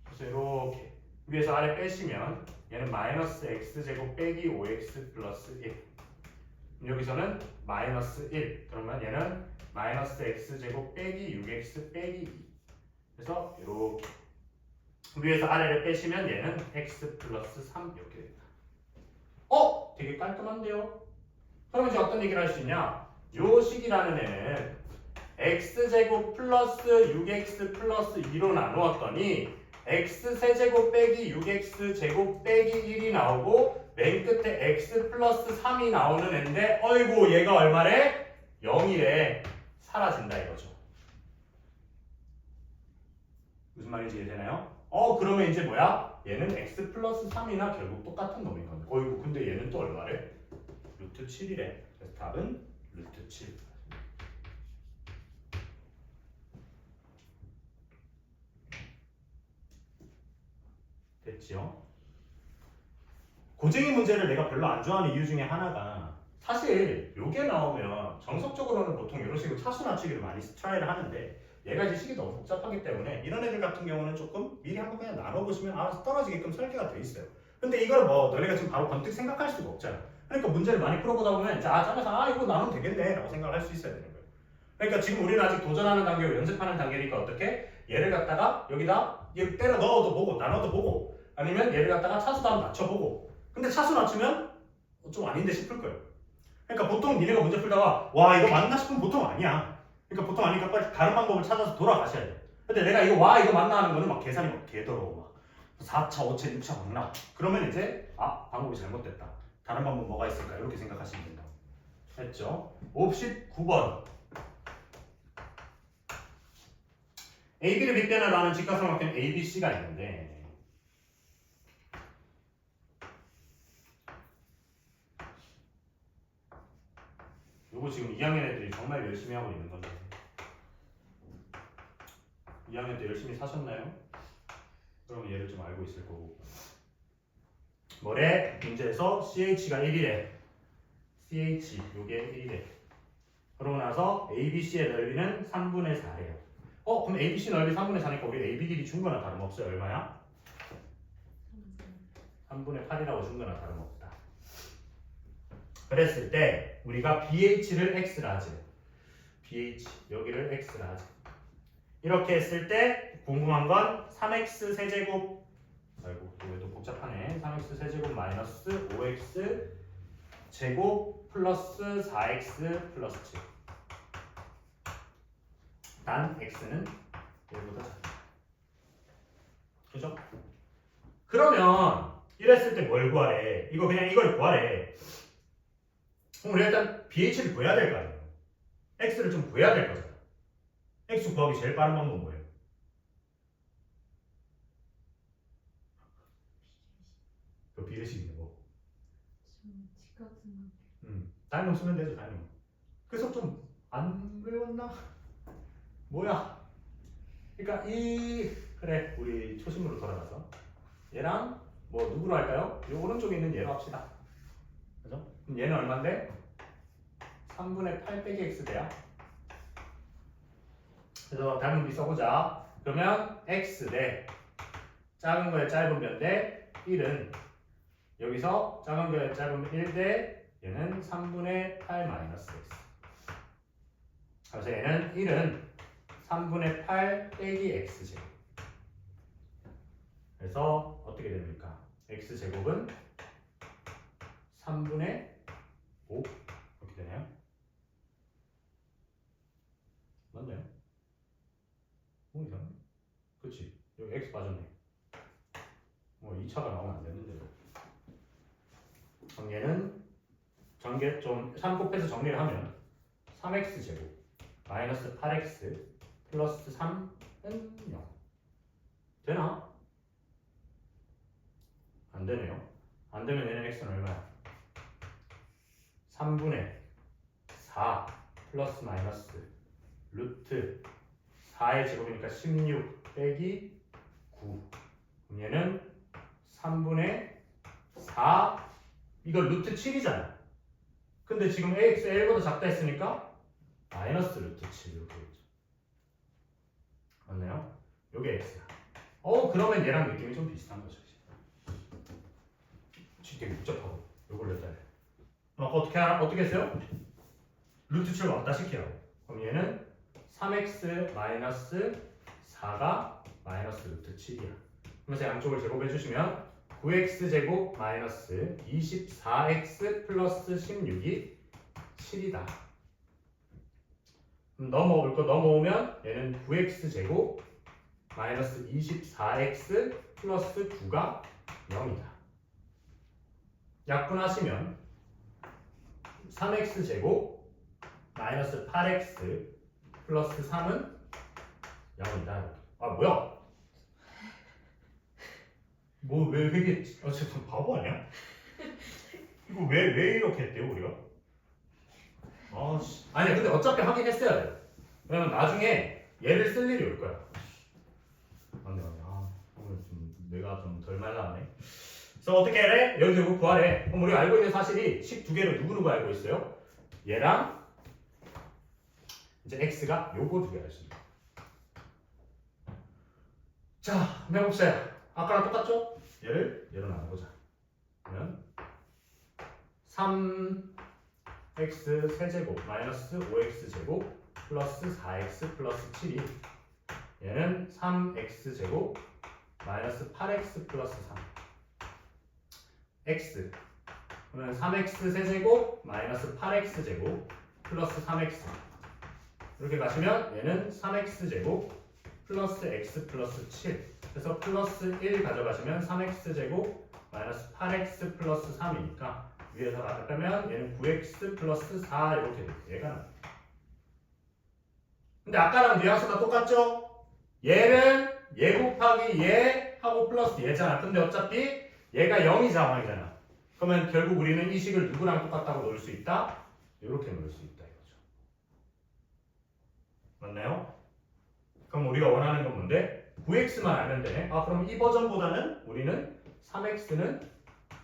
그래서 이렇게 위에서 아래 빼시면 얘는 마이너스 x제곱 빼기 5x 플러스 1 여기서는 마이너스 1 그러면 얘는 마이너스 x제곱 빼기 6x 빼기 2 그래서 이렇게 위에서 아래를 빼시면 얘는 x 플러스 3 이렇게 됩니다. 되게 깔끔한데요? 그럼 이제 어떤 얘기를 할 수 있냐? 요 식이라는 애는 x제곱 플러스 6x 플러스 2로 나누었더니 x세제곱 빼기 6x제곱 빼기 1이 나오고 맨 끝에 x 플러스 3이 나오는 애인데 어이구 얘가 얼마래? 0이래. 사라진다 이거죠. 무슨 말인지 이해되나요? 그러면 이제 뭐야? 얘는 x 플러스 3이나 결국 똑같은 놈인 건데 어이구 근데 얘는 또 얼마래? 루트 7이래. 그래서 답은 루트 7. 됐지요? 고쟁이 문제를 내가 별로 안 좋아하는 이유 중에 하나가 사실 요게 나오면 정석적으로는 보통 이런 식으로 차수 낮추기를 많이 트라이를 하는데 얘가 이제 식이 너무 복잡하기 때문에 이런 애들 같은 경우는 조금 미리 한번 그냥 나눠보시면 알아서 떨어지게끔 설계가 돼 있어요. 근데 이걸 뭐 너네가 지금 바로 번뜩 생각할 수가 없잖아. 그러니까 문제를 많이 풀어보다 보면 짜면서 이거 나누면 되겠네 라고 생각을 할 수 있어야 되는 거예요. 그러니까 지금 우리는 아직 도전하는 단계고 연습하는 단계니까 어떻게? 얘를 갖다가 여기다 얘 때려 넣어도 보고 나눠도 보고 아니면 얘를 갖다가 차수도 한번 낮춰보고 근데 차수 낮추면 좀 아닌데 싶을 거예요. 그러니까 보통 니네가 문제 풀다가 와 이거 맞나 싶으면 보통 아니야. 그러니까 보통 아니니까 빨리 다른 방법을 찾아서 돌아가셔야 돼. 근데 내가 이거 맞나 하는 거는 막 계산이 막 개더러워 막 4차, 5차, 6차 막 나. 그러면 이제 방법이 잘못됐다. 다른 방법 뭐가 있을까 이렇게 생각하시면 된다. 했죠? 59번 AB를 빗변으로 하는 직각삼각형 ABC가 있는데 요거 지금 2학년 애들이 정말 열심히 하고 있는 건데 2학년 때 열심히 사셨나요? 그럼 얘를 좀 알고 있을 거고 뭐래? 문제에서 CH가 1이래 CH 요게 1이래 그러고 나서 ABC의 넓이는 3분의 4래요 그럼 ABC 넓이 3분의 4니까 우리 AB 길이 준 거나 다름없어요 얼마야? 3분의 8이라고 준 거나 다름없다 그랬을 때 우리가 BH를 X라 하지 BH 여기를 X라 하지 이렇게 했을 때 궁금한 건 3x 세제곱 아이고 이거 복잡하네 3x 세제곱 마이너스 5x 제곱 플러스 4x 플러스 7 단 x는 얘보다 작다 그죠? 그러면 이랬을 때 뭘 구하래 이거 그냥 이걸 구하래 그럼 우리가 일단 BH를 구해야 될 거 아니에요 x를 좀 구해야 될 거잖아 x 구하기 제일 빠른 방법은 뭐예요? 그 비례식 있는 거 다이놈 쓰면 되죠 다이놈 그래서 좀 안 외웠나? 뭐야? 그러니까 그래 우리 초심으로 돌아가서 얘랑 뭐 누구로 할까요? 이 오른쪽에 있는 얘로 합시다 그죠? 그럼 얘는 얼마인데? 3분의 8 빼기 x대야 그래서 닮은 비 써보자 그러면 x 대 작은 거에 짧은 변대 1은 여기서 작은 거에 짧은 변 1대 얘는 3분의 8 마이너스 x 그래서 얘는 1은 3분의 8 빼기 x제곱 그래서 어떻게 됩니까? x제곱은 3분의 5 이렇게 되나요? 맞나요? 이상해? 그치 여기 x 빠졌네 2차가 나오면 안 됐는데 그럼 얘는 전개 좀 3 곱해서 정리를 하면 3x제곱 마이너스 8x 플러스 3은 0 되나? 안 되네요. 안 되면 얘는 x는 얼마야? 3분의 4 플러스 마이너스 루트 4의 제곱이니까 16 빼기 9. 그럼 얘는 3분의 4 이거 루트 7이잖아. 근데 지금 ax 1보다 작다 했으니까 마이너스 루트 7 이렇게 되죠. 맞나요? 요게 x야. 그러면 얘랑 느낌이 좀 비슷한 거죠. 되게 복잡하고 요걸 냈다 해. 어떻게 했어요? 루트 7 왔다 시키라고. 그럼 얘는 3x 마이너스 4가 마이너스 루트 7이야. 그래서 양쪽을 제곱해 주시면 9x 제곱 마이너스 24x 플러스 16이 7이다. 넘어올 거 넘어오면 얘는 9x 제곱 마이너스 24x 플러스 9가 0이다. 약분하시면 3x 제곱 마이너스 8x 플러스 3은 0이다. 아 뭐야? 뭐 왜 이게 저 바보 아니야? 이거 왜 이렇게 했대요 우리가? 아니야 근데 어차피 하긴 했어야 돼. 왜냐면 나중에 얘를 쓸 일이 올 거야. 맞네. 오늘 좀 내가 좀 덜 말랐네. 그래서 어떻게 해? 여기 제곱 구하래. 그럼 우리가 알고 있는 사실이 식 두 개를 누구 알고 있어요? 얘랑 이제 x가 요거 두 개 알 수 있어. 자, 한번 해봅시다. 아까랑 똑같죠? 얘로 나눠보자. 그러면 3x 세제곱 마이너스 5x 제곱 플러스 4x 플러스 7이 얘는 3x 제곱 마이너스 8x 플러스 3 x 그러면 3x 세제곱 마이너스 8x 제곱 플러스 3x 이렇게 가시면 얘는 3x 제곱 플러스 x 플러스 7 그래서 플러스 1 가져가시면 3x 제곱 마이너스 8x 플러스 3이니까 위에서 가져가면 얘는 9x 플러스 4 이렇게 돼요. 얘가 나와요. 근데 아까랑 뉘앙스가 똑같죠? 얘는 얘 곱하기 얘 하고 플러스 얘잖아. 근데 어차피 얘가 0이 상황이잖아. 그러면 결국 우리는 이 식을 누구랑 똑같다고 놓을 수 있다? 이렇게 놓을 수 있다 이거죠. 맞나요? 그럼 우리가 원하는 건 뭔데? 9x만 알면 되네. 그럼 이 버전보다는 우리는 3x는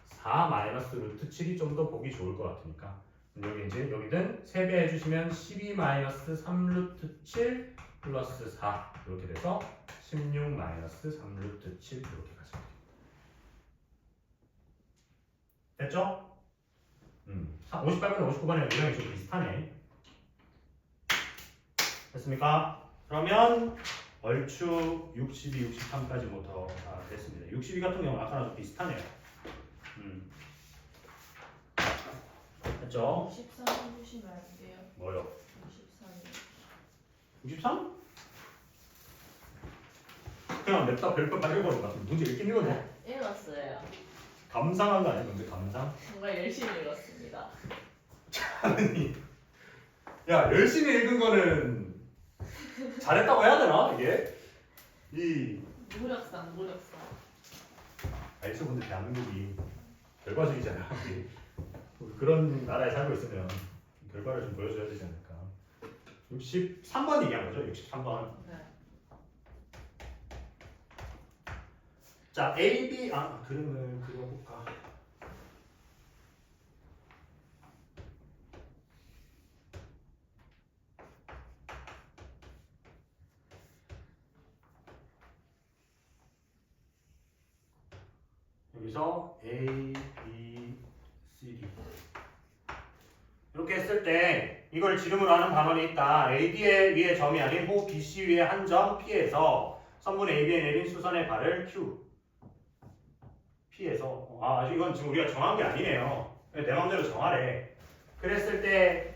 4 마이너스 루트 7이 좀 더 보기 좋을 것 같으니까 여기 이제 여기든 3배 해주시면 12 마이너스 3 루트 7 플러스 4 이렇게 돼서 16 마이너스 3 루트 7 이렇게 가시면 됩니다. 됐죠? 58번에 59번에 유형이 좀 비슷하네. 됐습니까? 그러면 얼추 62, 63까지부터 다 됐습니다. 62 같은 경우는 아까랑 좀 비슷하네요. 됐죠? 63 해주시면 안 돼요? 뭐요? 63이요. 63? 그냥 냅다 별표 빨려버린 것 같은데 문제 읽긴 읽었네. 읽었어요. 감상한 거 아니야? 문제 감상? 정말 열심히 읽었습니다. 아니 야 열심히 읽은 거는 잘했다고 해야 되나 이게? 노력상. 알죠? 근데 대한민국이 결과주의잖아. 우리 그런 나라에 살고 있으면 결과를 좀 보여줘야 되지 않을까. 63번 얘기한 거죠? 63번. 네. 자, A, B 그림을 그려볼까? 여기서 A, B, C, D 이렇게 했을 때 이걸 지름으로 하는 반원이 있다. AB의 위에 점이 아닌 호 BC 위에 한 점 P에서 선분 AB에 내린 수선의 발을 Q P에서 이건 지금 우리가 정한 게 아니네요. 내 맘대로 정하래. 그랬을 때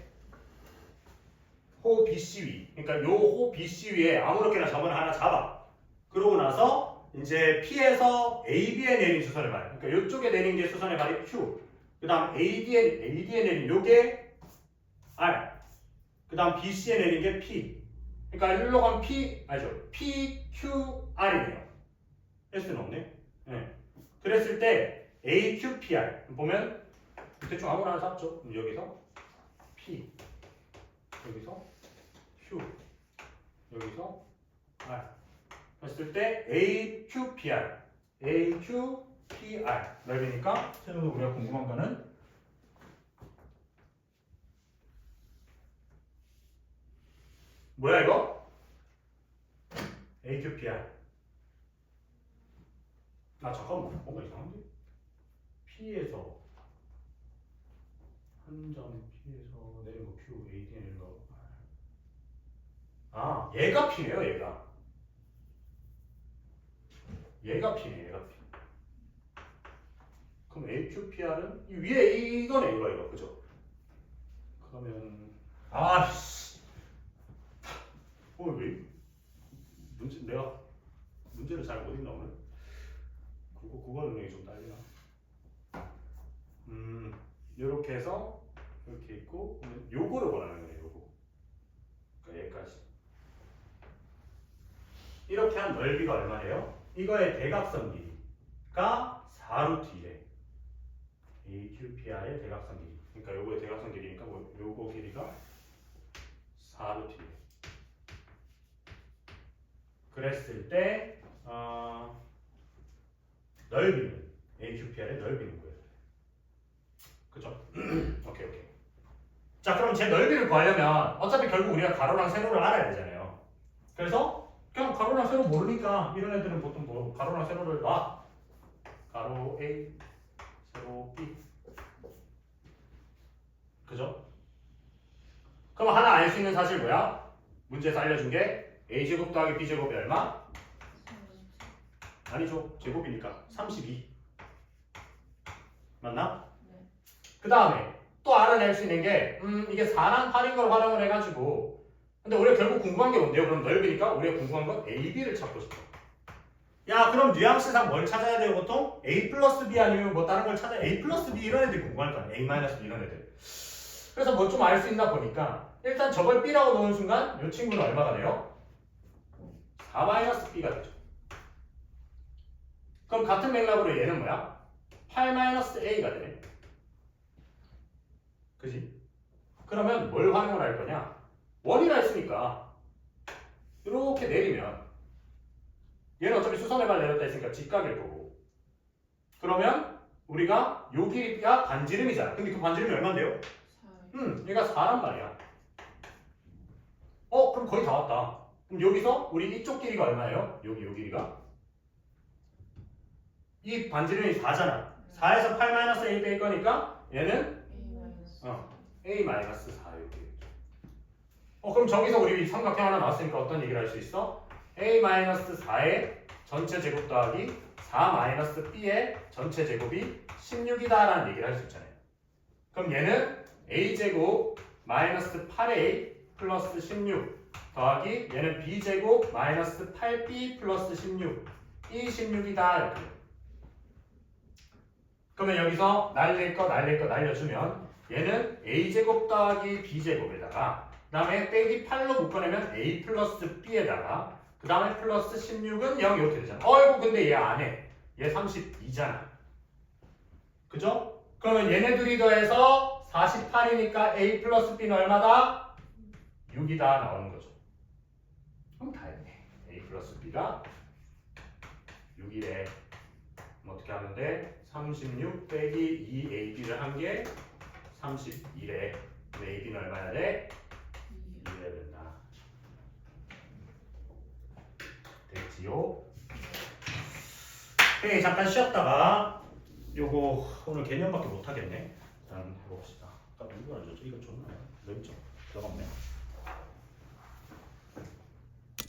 호 BC 위 그러니까 요 호 BC 위에 아무렇게나 점을 하나 잡아. 그러고 나서 이제 P에서 AB에 내린 수선의 발 그러니까 이쪽에 내린 게 수선의 발이 Q 그 다음 AD에 내린 요게 R 그 다음 BC에 내린 게 P. 그러니까 일로 가면 P, 아니죠. PQR이네요. S는 없네. 네. 그랬을 때 AQPR. 보면 대충 아무나 하나 잡죠. 여기서 P. 여기서 Q. 여기서 R. 했을 때 AQPR. AQPR. 넓이니까 최종적으로 우리가 궁금한 거는 뭐야 이거? AQPR. 아 잠깐만 뭔가 이상한데? P에서 한 점 P에서 내린 거 Q, AD 내린 거 아 얘가 P네요 얘가. 얘가 P네 얘가 P. 그럼 AQPR은 이 위에 이거네 이거 그죠? 그러면 아씨 왜 내가 문제를 잘 못 읽나 오늘? 국어 능력이 좀 딸리나? 요렇게 해서 이렇게 있고 요거를 원하는 거예요 요거. 그러니까 여기까지 이렇게 한 넓이가 얼마래요? 이거의 대각선 길이가 4루트 1에 AQPR의 대각선 길이. 그러니까 요거의 대각선 길이니까 뭐 요거 길이가 4루트 1. 그랬을 때 넓이는 AQPR의 넓이는 거예요. 그죠? 오케이. 자 그럼 제 넓이를 구하려면 어차피 결국 우리가 가로랑 세로를 알아야 되잖아요. 그래서 그냥 가로랑 세로 모르니까 이런 애들은 보통 뭐 가로랑 세로를 놔. 가로 A, 세로 B. 그죠? 그럼 하나 알 수 있는 사실 뭐야? 문제에서 알려준 게 A제곱 더하기 B제곱이 얼마? 아니죠. 제곱이니까 32. 맞나? 네. 그 다음에 또 알아낼 수 있는 게 이게 4랑 8인 걸 활용을 해가지고 근데 우리가 결국 궁금한 게 뭔데요? 그럼 넓이니까 우리가 궁금한 건 A, B를 찾고 싶어. 야 그럼 뉘앙스상 뭘 찾아야 돼요 보통? A 플러스 B 아니면 뭐 다른 걸 찾아야 A 플러스 B 이런 애들이 궁금할 거 아니야. A 마이너스 B 이런 애들. 그래서 뭐 좀 알 수 있나 보니까 일단 저걸 B라고 넣은 순간 이 친구는 얼마가 돼요? 4 마이너스 B가 되죠. 그럼 같은 맥락으로 얘는 뭐야? 8 마이너스 A가 되네. 그지? 그러면 뭘 활용을 할 거냐? 원이라 했으니까 이렇게 내리면 얘는 어차피 수선의 발 내렸다 했으니까 직각일 거고 그러면 우리가 요 길이가 반지름이잖아. 근데 그 반지름이 얼만데요? 4. 얘가 4란 말이야. 그럼 거의 다 왔다. 그럼 여기서 우리 이쪽 길이가 얼마예요? 여기 요 길이가 이 반지름이 4잖아. 4에서 8-A 뺄 거니까 얘는 A 마이너스. A-4 이렇게. 그럼 저기서 우리 삼각형 하나 나왔으니까 어떤 얘기를 할 수 있어? A-4의 전체 제곱 더하기 4-B의 전체 제곱이 16이다라는 얘기를 할 수 있잖아요. 그럼 얘는 A제곱 마이너스 8A 플러스 16 더하기 얘는 B제곱 마이너스 8B 플러스 16 이 16이다 이렇게. 그러면 여기서 날릴 거 날려주면 얘는 A제곱 더하기 B제곱에다가 그 다음에 빼기 8로 묶어내면 A 플러스 B에다가 그 다음에 플러스 16은 0 이렇게 되잖아. 어이구 근데 얘 안해. 얘 32잖아. 그죠? 그러면 얘네들이 더해서 48이니까 A 플러스 B는 얼마다? 6이다 나오는 거죠. 그럼 다 했네. A 플러스 B가 6이래. 그럼 어떻게 하면 돼? 36 빼기 2AB를 한 게 31에 그럼 AB는 얼마나 돼? 2래야 된다. 됐지요? 네, 잠깐 쉬었다가 요거 오늘 개념밖에 못 하겠네. 일단 해봅시다. 아까 누구가 줬죠? 이거 줬나요? 왼쪽 들어갔네.